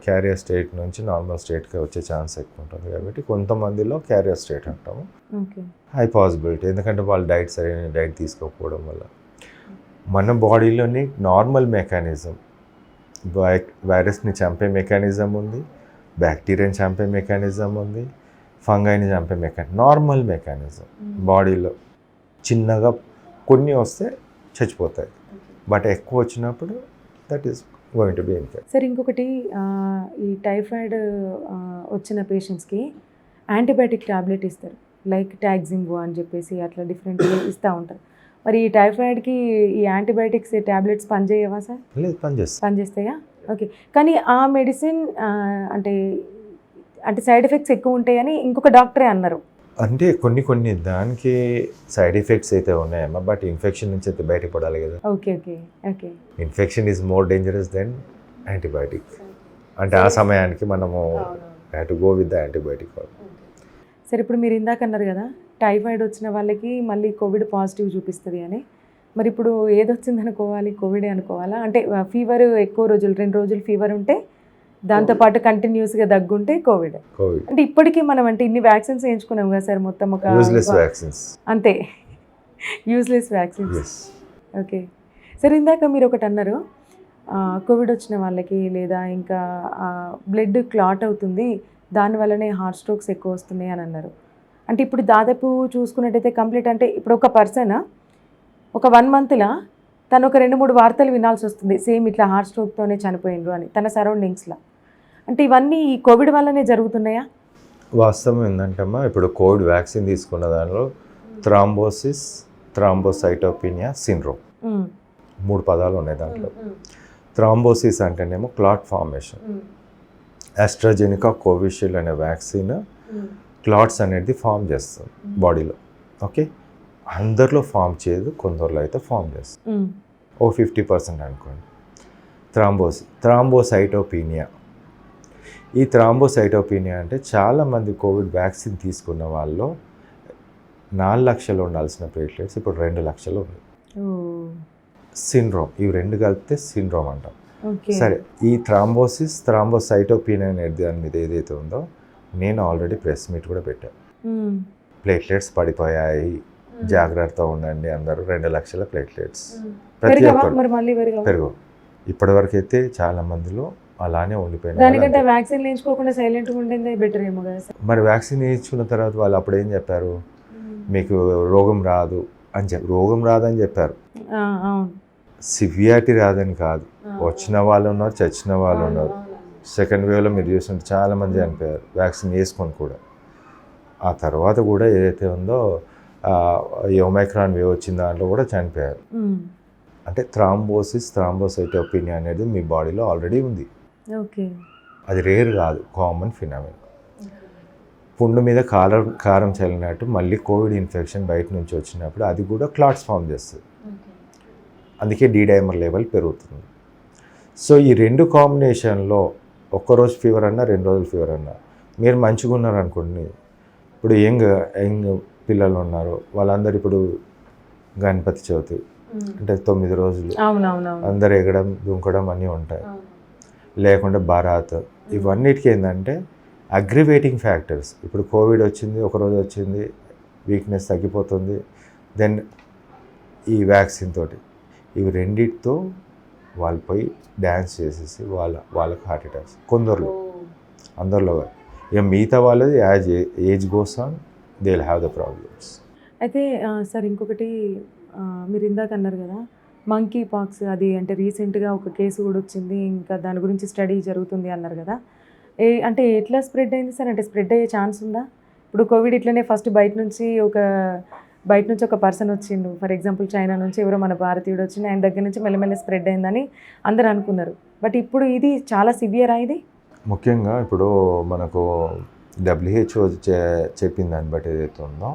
carrier state నుంచి నార్మల్ స్టేట్కి వచ్చే ఛాన్స్ ఎక్కువ ఉంటుంది. కాబట్టి కొంతమందిలో క్యారియర్ స్టేట్ అంటాము. ఓకే. హై పాసిబిలిటీ, ఎందుకంటే వాళ్ళు సరైన డైట్ తీసుకోకపోవడం వల్ల. మన బాడీలోని నార్మల్ మెకానిజం, వైరస్ని చంపే మెకానిజం ఉంది, బ్యాక్టీరియాని చంపే మెకానిజం ఉంది, ఫంగైని చంపే నార్మల్ మెకానిజం బాడీలో. చిన్నగా కొన్ని వస్తే చచ్చిపోతాయి, బట్ ఎక్కువ వచ్చినప్పుడు that is going to be infect. Sir ఇంకొకటి ఈ టైఫాయిడ్ వచ్చిన పేషెంట్స్కి యాంటీబయాటిక్ టాబ్లెట్ ఇస్తారు, లైక్ టాక్సిమ్బో అని చెప్పేసి అట్లా డిఫరెంట్గా ఇస్తూ ఉంటారు. మరి ఈ టైఫాయిడ్కి ఈ యాంటీబయాటిక్స్ టాబ్లెట్స్ పనిచేయవా సార్? లేదు, పనిచేస్తుంది. పనిచేస్తాయా? ఓకే. కానీ ఆ మెడిసిన్ అంటే అంటే సైడ్ ఎఫెక్ట్స్ ఎక్కువ ఉంటాయని ఇంకొక డాక్టరే అన్నారు. అంటే కొన్ని దానికి సైడ్ ఎఫెక్ట్స్ అయితే ఉన్నాయమ్మా, బట్ ఇన్ఫెక్షన్ నుంచి అయితే బయటపడాలి కదా. Okay okay okay. Infection is more dangerous than antibiotic. అంటే ఆ సమయానికి మనము have to go with the antibiotic. సరే, ఇప్పుడు మీరు ఇందాక అన్నారు కదా టైఫాయిడ్ వచ్చిన వాళ్ళకి మళ్ళీ కోవిడ్ పాజిటివ్ చూపిస్తుంది అని. మరి ఇప్పుడు ఏది వచ్చింది అనుకోవాలి? కోవిడే అనుకోవాలా? అంటే ఫీవర్ ఎక్కువ రోజులు 2 రోజులు ఫీవర్ ఉంటే, దాంతోపాటు కంటిన్యూస్గా దగ్గుంటే కోవిడ్. అంటే ఇప్పటికీ మనం అంటే ఇన్ని వ్యాక్సిన్స్ వేయించుకున్నాం కదా సార్, మొత్తం ఒక అంతే యూజ్లెస్ వ్యాక్సిన్స్. ఓకే. సరే, ఇందాక మీరు ఒకటి అన్నారు, కోవిడ్ వచ్చిన వాళ్ళకి లేదా ఇంకా బ్లడ్ క్లాట్ అవుతుంది, దానివల్లనే హార్ట్ స్ట్రోక్స్ ఎక్కువ వస్తున్నాయి అని అన్నారు. అంటే ఇప్పుడు దాదాపు చూసుకున్నట్టయితే కంప్లీట్ అంటే ఇప్పుడు ఒక పర్సన్ ఒక 1 మంత్లో తను ఒక 2-3 వార్తలు వినాల్సి వస్తుంది, సేమ్ ఇట్లా హార్ట్ స్ట్రోక్తోనే చనిపోయిండ్రు అని తన సరౌండింగ్స్లో. అంటే ఇవన్నీ ఈ కోవిడ్ వల్లనే జరుగుతున్నాయా? వాస్తవం ఏంటంటమ్మా, ఇప్పుడు కోవిడ్ వ్యాక్సిన్ తీసుకున్న దానిలో థ్రాంబోసిస్, థ్రాంబోసైటోపినియా సిండ్రోమ్ 3 పదాలు ఉన్నాయి దాంట్లో. థ్రాంబోసిస్ అంటేనేమో క్లాట్ ఫార్మేషన్. ఆస్ట్రాజెనికా కోవిషీల్డ్ అనే వ్యాక్సిన్ క్లాట్స్ అనేది ఫామ్ చేస్తుంది బాడీలో. ఓకే, అందరిలో ఫామ్ చేయదు, కొందరిలో అయితే ఫామ్ చేస్తుంది. 50% అనుకోండి. థ్రాంబోసైటోపీనియా. ఈ థ్రాంబోసైటోపీనియా అంటే చాలామంది కోవిడ్ వ్యాక్సిన్ తీసుకున్న వాళ్ళు 4 లక్షలు ఉండాల్సిన ప్లేట్లెట్స్ ఇప్పుడు 2 లక్షలు ఉంది. సిండ్రోమ్, ఇవి 2 కలిపితే సిండ్రోమ్ అంటాం. సరే, ఈ థ్రాంబోసైటోపీనియా అనేది దాని మీద ఏదైతే ఉందో, నేను ఆల్రెడీ ప్రెస్ మీట్ కూడా పెట్టాను. ప్లేట్లెట్స్ పడిపోయాయి, జాగ్రత్తగా ఉండండి అందరూ, 2 లక్షల ప్లేట్లెట్స్ ప్రతి ఒక్కరు పెరుగు. ఇప్పటివరకు అయితే చాలా మందిలో అలానే ఉండిపోయినాయి. వ్యాక్సిన్ వేయించుకోకుండా సైలెంట్గా ఉండేదే బెటర్ ఏమో కదా సార్. మరి వ్యాక్సిన్ వేయించుకున్న తర్వాత వాళ్ళు అప్పుడు ఏం చెప్పారు, మీకు రోగం రాదు అని చెప్పారు. సివియారిటీ రాదని కాదు, వచ్చిన వాళ్ళు ఉన్నారు, చచ్చిన వాళ్ళు ఉన్నారు. సెకండ్ వేవ్లో మీరు చూసినట్టు చాలామంది చనిపోయారు వ్యాక్సిన్ వేసుకొని కూడా. ఆ తర్వాత కూడా ఏదైతే ఉందో ఈ ఒమైక్రాన్ వేవ్ వచ్చిన దాంట్లో కూడా చనిపోయారు. అంటే థ్రాంబోసైటోపినియా అనేది మీ బాడీలో ఆల్రెడీ ఉంది. ఓకే, అది రేర్ కాదు, కామన్ ఫినామినా. పుండు మీద కారం చల్లినట్టు మళ్ళీ కోవిడ్ ఇన్ఫెక్షన్ బయట నుంచి వచ్చినప్పుడు అది కూడా క్లాట్స్ ఫామ్ చేస్తుంది. అందుకే డైమర్ లెవెల్ పెరుగుతుంది. సో ఈ 2 కాంబినేషన్లో ఒక్కరోజు ఫీవర్ అన్నా 2 రోజులు ఫీవర్ అన్నా మీరు మంచిగా ఉన్నారనుకోండి. ఇప్పుడు యంగ్ పిల్లలు ఉన్నారు, వాళ్ళందరూ ఇప్పుడు గణపతి చవితి అంటే 9 రోజులు అందరు ఎగడం దుంకడం అన్నీ ఉంటాయి. లేకుండా బారాత్, ఇవన్నిటికీ ఏంటంటే అగ్రివేటింగ్ ఫ్యాక్టర్స్. ఇప్పుడు కోవిడ్ వచ్చింది, ఒకరోజు వచ్చింది, వీక్నెస్ తగ్గిపోతుంది, దెన్ ఈ వ్యాక్సిన్ తోటి ఇవి రెండిటితో వాళ్ళు పోయి డ్యాన్స్ చేసేసి వాళ్ళకి హార్ట్ అటాక్స్ కొందరులో, అందరిలో. ఇక మిగతా వాళ్ళది age goes on they will have the problems. అయితే సార్ ఇంకొకటి మీరు ఇందాక అన్నారు కదా మంకీ పాక్స్, అది అంటే రీసెంట్గా ఒక కేసు కూడా వచ్చింది, ఇంకా దాని గురించి స్టడీ జరుగుతుంది అన్నారు కదా. అంటే ఎట్లా స్ప్రెడ్ అయింది సార్? అంటే స్ప్రెడ్ అయ్యే ఛాన్స్ ఉందా? ఇప్పుడు కోవిడ్ ఇట్లనే ఫస్ట్ బయట నుంచి ఒక పర్సన్ వచ్చిండు, ఫర్ ఎగ్జాంపుల్ చైనా నుంచి ఎవరో మన భారతీయుడు వచ్చిండు, ఆయన దగ్గర నుంచి మెల్లమెల్ల స్ప్రెడ్ అయిందని అందరూ అనుకున్నారు. బట్ ఇప్పుడు ఇది చాలా సివియరా ఇది? ముఖ్యంగా ఇప్పుడు మనకు WHO చెప్పిన దాన్ని బట్టి ఏదైతే ఉందో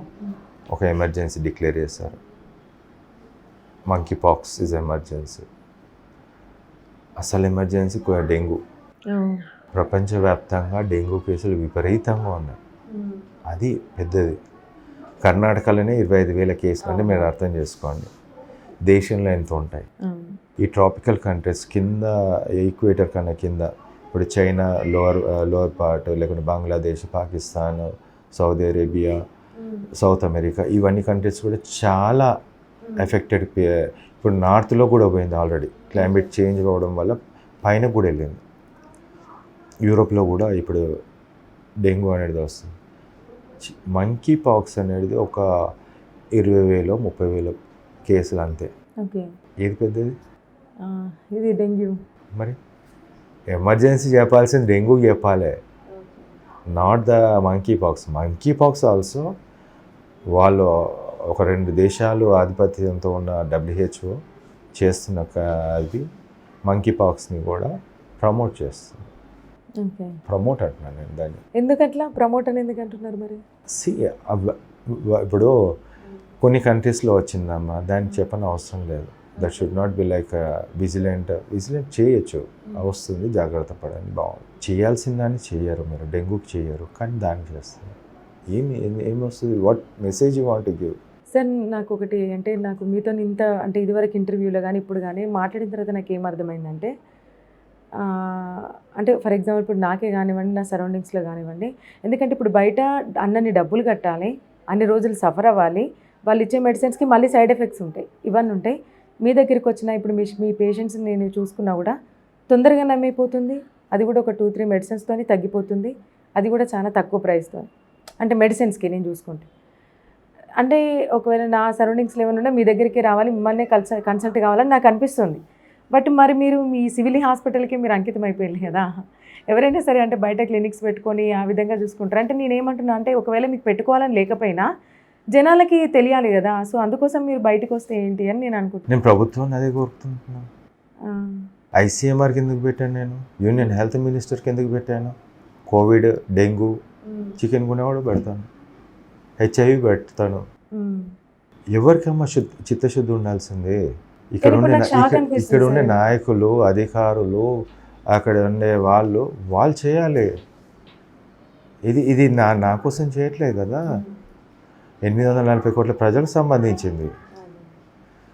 ఒక ఎమర్జెన్సీ డిక్లేర్ చేశారు. Monkey pox is emergency. అసలు ఎమర్జెన్సీ డెంగ్యూ. ప్రపంచవ్యాప్తంగా డెంగ్యూ కేసులు విపరీతంగా ఉన్నాయి, అది పెద్దది. కర్ణాటకలోనే 25,000 కేసులు అంటే మీరు అర్థం చేసుకోండి దేశంలో ఎంత ఉంటాయి. ఈ ట్రాపికల్ కంట్రీస్ కింద ఈక్వేటర్ కన్నా కింద ఇప్పుడు చైనా లోవర్ పార్ట్, లేకుంటే Bangladesh, Pakistan, Saudi Arabia, south America, ఇవన్నీ కంట్రీస్ కూడా చాలా ఎఫెక్టెడ్. ఇప్పుడు నార్త్లో కూడా పోయింది ఆల్రెడీ, క్లైమేట్ చేంజ్ అవ్వడం వల్ల పైన కూడా వెళ్ళింది. యూరోప్లో కూడా ఇప్పుడు డెంగ్యూ అనేది వస్తుంది. మంకీ పాక్స్ అనేది ఒక 20,000 30,000 కేసులు అంతే. ఓకే, ఏది పెద్దది? ఇది డెంగ్యూ. మరి ఎమర్జెన్సీ చెప్పాల్సింది డెంగ్యూ చెప్పాలి, not the monkey pox. Monkey pox also వాళ్ళు ఒక 2 దేశాలు ఆధిపత్యంతో ఉన్న WHO చేస్తున్న అది మంకీ పాక్స్ని కూడా ప్రమోట్ చేస్తుంది. ఓకే, ప్రమోట్ అంటున్నాను నేను దాన్ని. ఎందుకట్లా ప్రమోట్ అని ఎందుకు అంటున్నారు మరి? ఇప్పుడు కొన్ని కంట్రీస్లో వచ్చిందమ్మా, దానికి చెప్పని అవసరం లేదు. That should not be like vigilant చేయొచ్చు, వస్తుంది జాగ్రత్త పడండి, బాగుంది. చేయాల్సిందాన్ని చేయరు, మీరు డెంగ్యూకి చేయరు, కానీ దానికి చేస్తారు. ఏమి వస్తుంది? What message you want to give? Sir నాకు ఒకటి అంటే, నాకు మీతో ఇంత అంటే ఇదివరకు ఇంటర్వ్యూలో కానీ ఇప్పుడు కానీ మాట్లాడిన తర్వాత నాకు ఏం అర్థమైందంటే, అంటే ఫర్ ఎగ్జాంపుల్ ఇప్పుడు నాకే కానివ్వండి, నా సరౌండింగ్స్లో కానివ్వండి, ఎందుకంటే ఇప్పుడు బయట అన్నన్ని డబ్బులు కట్టాలి, అన్ని రోజులు సఫర్ అవ్వాలి, వాళ్ళు ఇచ్చే మెడిసిన్స్కి మళ్ళీ సైడ్ ఎఫెక్ట్స్ ఉంటాయి, ఇవన్నీ ఉంటాయి. మీ దగ్గరికి వచ్చిన ఇప్పుడు మీ పేషెంట్స్ని నేను చూసుకున్నా కూడా తొందరగా నమ్మైపోతుంది, అది కూడా ఒక 2-3 మెడిసిన్స్తో తగ్గిపోతుంది, అది కూడా చాలా తక్కువ ప్రైస్తో, అంటే మెడిసిన్స్కి నేను చూసుకుంటే. అంటే ఒకవేళ నా సరౌండింగ్స్లో ఏమైనా ఉన్నా మీ దగ్గరికి రావాలి, మిమ్మల్ని కన్సల్ట్ కావాలని నాకు అనిపిస్తుంది. బట్ మరి మీరు మీ సివిల్ హాస్పిటల్కి మీరు అంకితం అయిపోయింది కదా. ఎవరైనా సరే అంటే బయట క్లినిక్స్ పెట్టుకొని ఆ విధంగా చూసుకుంటారు. అంటే నేనేమంటున్నా అంటే, ఒకవేళ మీకు పెట్టుకోవాలని లేకపోయినా జనాలకి తెలియాలి కదా, సో అందుకోసం మీరు బయటకు వస్తే ఏంటి అని నేను అనుకుంటున్నాను. నేను ప్రభుత్వాన్ని అదే కోరుకుంటున్నాను. ICMRకి ఎందుకు పెట్టాను నేను? యూనియన్ హెల్త్ మినిస్టర్కి ఎందుకు పెట్టాను? కోవిడ్, డెంగ్యూ, చికెన్ గున్యా కూడా పెడతాను, HIV పెడతాను. ఎవరికమ్మా చిత్తశుద్ధి ఉండాల్సిందే? ఇక్కడ ఉండే నాయకులు, అధికారులు, అక్కడ ఉండే వాళ్ళు చేయాలి. ఇది నా కోసం చేయట్లేదు కదా. 840 కోట్ల ప్రజలకు సంబంధించింది.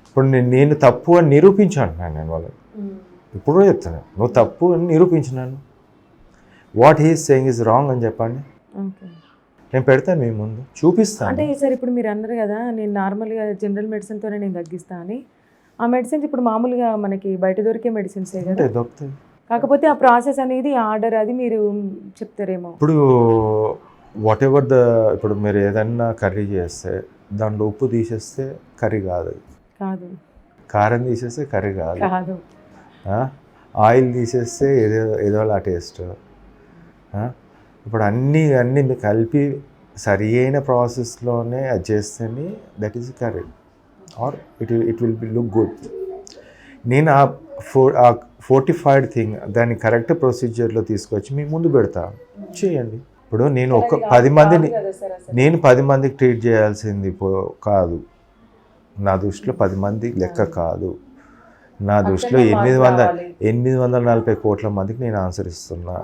ఇప్పుడు నేను తప్పు అని నిరూపించాను నేను వాళ్ళకి. ఇప్పుడు కూడా చెప్తున్నాను, నువ్వు తప్పు అని నిరూపించినాను. What he's saying is wrong అని చెప్పండి, నేను పెడతాను మీ ముందు, చూపిస్తాను. అంటే సార్ ఇప్పుడు మీరు అన్నారు కదా, నేను నార్మల్గా జనరల్ మెడిసిన్తోనే నేను తగ్గిస్తాను అని. ఆ మెడిసిన్స్ ఇప్పుడు మామూలుగా మనకి బయట దొరికే మెడిసిన్సే కదా, దొరుకుతాయి. కాకపోతే ఆ ప్రాసెస్ అనేది ఆర్డర్ అది మీరు చెప్తారేమో. ఇప్పుడు వాట్ ఎవర్ ఇప్పుడు మీరు ఏదన్నా కర్రీ చేస్తే దాంట్లో ఉప్పు తీసేస్తే కర్రీ కాదు, కారం తీసేస్తే కర్రీ కాదు, ఆయిల్ తీసేస్తే ఏదోలా టేస్ట్. ఇప్పుడు అన్నీ కలిపి సరి అయిన ప్రాసెస్లోనే అది చేస్తేనే that is curry, or it will be look good. నేను ఆ ఫోర్టిఫైడ్ థింగ్ దాన్ని కరెక్ట్ ప్రొసీజర్లో తీసుకొచ్చి మీ ముందు పెడతా, చేయండి. ఇప్పుడు నేను 10 మందికి ట్రీట్ చేయాల్సింది కాదు, నా దృష్టిలో 10 మంది లెక్క కాదు, నా దృష్టిలో 840 కోట్ల మందికి నేను ఆన్సర్ ఇస్తున్నా.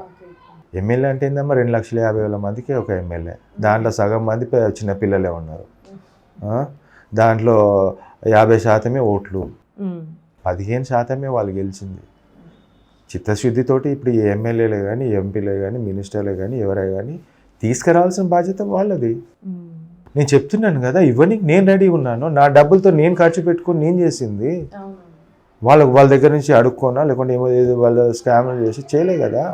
ఎమ్మెల్యే అంటే ఏందమ్మా, 2,50,000 మందికి ఒక ఎమ్మెల్యే, దాంట్లో సగం మంది చిన్నపిల్లలే ఉన్నారు, దాంట్లో 50% ఓట్లు, 15% వాళ్ళు గెలిచింది. చిత్తశుద్ధితోటి ఇప్పుడు ఈ ఎమ్మెల్యేలే కానీ, ఎంపీలే కానీ, మినిస్టర్లే కానీ, ఎవరే కానీ తీసుకురావాల్సిన బాధ్యత వాళ్ళది. నేను చెప్తున్నాను కదా, ఇవన్నీ నేను రెడీ ఉన్నాను, నా డబ్బులతో నేను ఖర్చు పెట్టుకొని నేను చేసింది. వాళ్ళ దగ్గర నుంచి అడుక్కోనా, లేకుంటే ఏదో వాళ్ళు స్కామ్లు చేసి చేయలే కదా,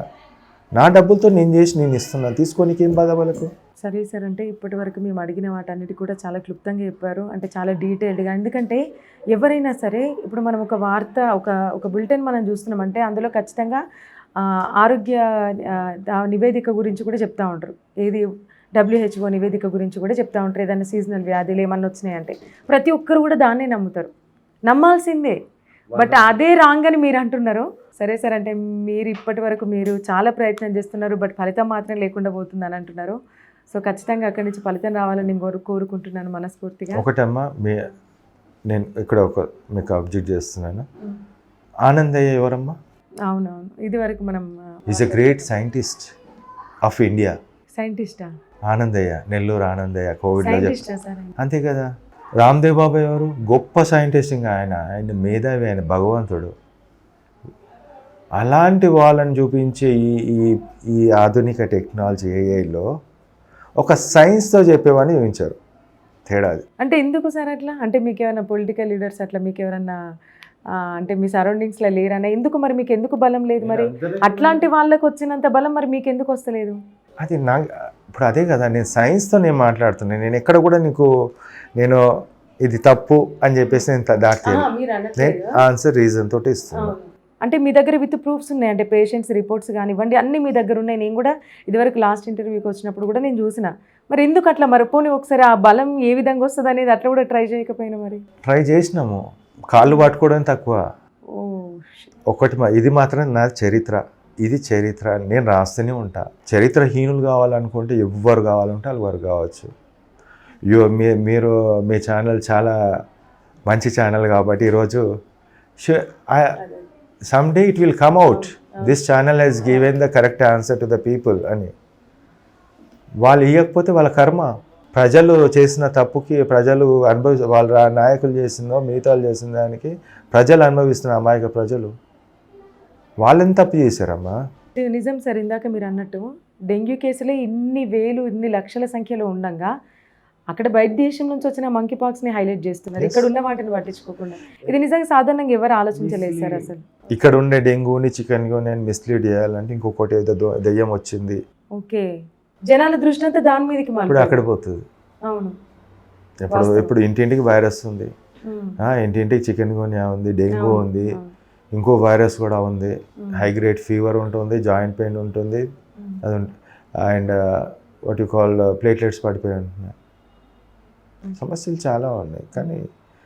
నా డబ్బులతో నేను చేసి నేను ఇస్తున్నాను, తీసుకోనికి ఏం బాధ వాళ్ళకు. సరే సార్, అంటే ఇప్పటి వరకు మేము అడిగిన వాటన్నిటి కూడా చాలా క్లుప్తంగా చెప్పారు, అంటే చాలా డీటెయిల్డ్గా. ఎందుకంటే ఎవరైనా సరే ఇప్పుడు మనం ఒక వార్త ఒక బులెటిన్ మనం చూస్తున్నామంటే అందులో ఖచ్చితంగా ఆరోగ్య నివేదిక గురించి కూడా చెప్తూ ఉంటారు, ఏది WHO నివేదిక గురించి కూడా చెప్తూ ఉంటారు. ఏదైనా సీజనల్ వ్యాధులు ఏమన్నా వచ్చినాయంటే ప్రతి ఒక్కరు కూడా దాన్నే నమ్ముతారు, నమ్మాల్సిందే. బట్ అదే రాంగ్ అని మీరు అంటున్నారు. సరే సార్, అంటే మీరు ఇప్పటి వరకు మీరు చాలా ప్రయత్నం చేస్తున్నారు, బట్ ఫలితం మాత్రం లేకుండా పోతుందని అంటున్నారు. సో ఖచ్చితంగా అక్కడి నుంచి ఫలితం రావాలని నేను కోరుకుంటున్నాను మనస్ఫూర్తిగా. ఒకటమ్మా, నేను ఇక్కడ మీకు అబ్జెక్ట్ చేస్తున్నాను, ఆనందయ్య ఎవరమ్మా? అవునవును, ఇది వరకు మనం is a great scientist of India. సైంటిస్టా? ఆనందయ్య, నెల్లూరు ఆనందయ్య కోవిడ్లో సైంటిస్ట్ సార్ ఆయన. అంతే కదా. రామ్దేవ్ బాబా ఎవరు? గొప్ప సైంటిస్ట్. ఇంకా ఆయన మేధావి, ఆయన భగవంతుడు. అలాంటి వాళ్ళని చూపించే ఈ ఈ ఆధునిక టెక్నాలజీ ఏఐలో ఒక సైన్స్తో చెప్పేవాడిని చూపించారు. తేడా అది. అంటే ఎందుకు సార్ అట్లా? అంటే మీకు ఏమైనా పొలిటికల్ లీడర్స్ అట్లా మీకు ఎవరన్నా అంటే మీ సరౌండింగ్స్లో లేరన్నా? ఎందుకు మరి మీకు ఎందుకు బలం లేదు మరి? అట్లాంటి వాళ్ళకి వచ్చినంత బలం మరి మీకు ఎందుకు వస్తలేదు? అది నా ఇప్పుడు అదే కదా, నేను సైన్స్తో నేను మాట్లాడుతున్నాను. నేను ఎక్కడ కూడా నేను ఇది తప్పు అని చెప్పేసి నేను దాటి మీరు నేను అనట్లేదు. ఆన్సర్ రీజన్ తోటి ఇస్తున్నాను. అంటే మీ దగ్గర విత్ ప్రూఫ్స్ ఉన్నాయి, అంటే పేషెంట్స్ రిపోర్ట్స్ కానివ్వండి అన్నీ మీ దగ్గర ఉన్నాయి. నేను కూడా ఇదివరకు లాస్ట్ ఇంటర్వ్యూకి వచ్చినప్పుడు కూడా నేను చూసిన. మరి ఎందుకు అట్లా? మరి పోనీ ఒకసారి ఆ బలం ఏ విధంగా వస్తుంది అనేది అట్లా కూడా ట్రై చేయకపోయినా? మరి ట్రై చేసినాము, కాళ్ళు పట్టుకోవడం తక్కువ. ఓ ఒకటి ఇది మాత్రం నా చరిత్ర, ఇది చరిత్ర నేను రాస్తూనే ఉంటా. చరిత్రహీనులు కావాలనుకుంటే ఎవ్వరు కావాలంటే వాళ్ళు కావచ్చు. మీరు మీ ఛానల్ చాలా మంచి ఛానల్ కాబట్టి ఈరోజు some day it will come out, this channel has given the correct answer to the people అని. వాళ్ళు ఇవ్వకపోతే వాళ్ళ కర్మ. ప్రజలు చేసిన తప్పుకి ప్రజలు వాళ్ళ నాయకులు చేసిందో మిగతా వాళ్ళు చేసిన దానికి ప్రజలు అనుభవిస్తున్న అమాయక ప్రజలు. వాళ్ళని తప్పు చేశారమ్మా. ఇది నిజం సార్. ఇందాక మీరు అన్నట్టు డెంగ్యూ కేసులే ఇన్ని వేలు ఇన్ని లక్షల సంఖ్యలో ఉండగా అక్కడ బయట దేశం నుంచి వచ్చిన మంకీ పాక్స్ని హైలైట్ చేస్తున్నారు, ఇక్కడ ఉన్న వాటిని పట్టించుకోకుండా. ఇది నిజంగా సాధారణంగా ఎవరు ఆలోచించలేదు సార్ అసలు. ఇక్కడ ఉండే డెంగ్యూని చికెన్గా నేను మిస్లీడ్ చేయాలంటే ఇంకొకటి ఏదో దెయ్యం వచ్చింది. ఓకే, జనాల దృష్టి అంతా దాని మీదకి ఇప్పుడు అక్కడ పోతుంది. అవును, ఇప్పుడు ఇంటింటికి వైరస్ ఉంది, ఇంటింటికి చికెన్ గున్యా ఉంది, డెంగ్యూ ఉంది, ఇంకో వైరస్ కూడా ఉంది. హై గ్రేడ్ ఫీవర్ ఉంటుంది, జాయింట్ పెయిన్ ఉంటుంది, అది and what you call platelets పడిపోయి ఉంటున్నాయి. సమస్యలు చాలా ఉన్నాయి. కానీ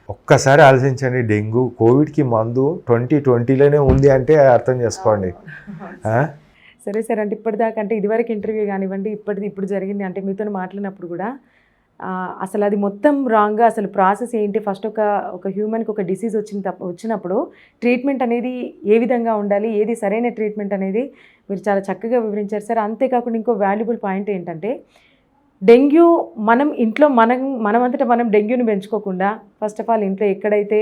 ఒక్కసారి ఆలోచించండి, డెంగ్యూ కోవిడ్కి మందు 2020లోనే ఉంది అంటే అర్థం చేసుకోండి. సరే సార్, అంటే ఇప్పటిదాకా అంటే ఇదివరకు ఇంటర్వ్యూ కానివ్వండి, ఇప్పుడు జరిగింది అంటే మీతో మాట్లాడినప్పుడు కూడా అసలు అది మొత్తం రాంగ్గా, అసలు ప్రాసెస్ ఏంటి, ఫస్ట్ ఒక హ్యూమన్కి ఒక డిసీజ్ వచ్చినప్పుడు ట్రీట్మెంట్ అనేది ఏ విధంగా ఉండాలి, ఏది సరైన ట్రీట్మెంట్ అనేది మీరు చాలా చక్కగా వివరించారు సార్. అంతేకాకుండా ఇంకో వాల్యుబుల్ పాయింట్ ఏంటంటే డెంగ్యూ మనం ఇంట్లో మనమంతటా మనం డెంగ్యూని పెంచుకోకుండా ఫస్ట్ ఆఫ్ ఆల్ ఇంట్లో ఎక్కడైతే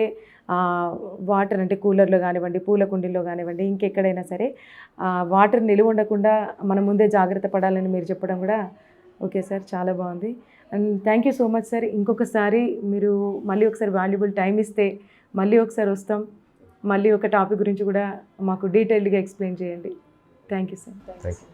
వాటర్ అంటే కూలర్లో కానివ్వండి, పూల కుండీల్లో కానివ్వండి, ఇంకెక్కడైనా సరే వాటర్ నిలువ ఉండకుండా మనం ముందే జాగ్రత్త పడాలని మీరు చెప్పడం కూడా ఓకే సార్, చాలా బాగుంది. And thank you so much sir. ఇంకొకసారి మీరు మళ్ళీ ఒకసారి వాల్యుబుల్ టైం ఇస్తే మళ్ళీ ఒకసారి వస్తాం, మళ్ళీ ఒక టాపిక్ గురించి కూడా మాకు డీటెయిల్డ్గా ఎక్స్ప్లెయిన్ చేయండి. Thank you sir. Thank you.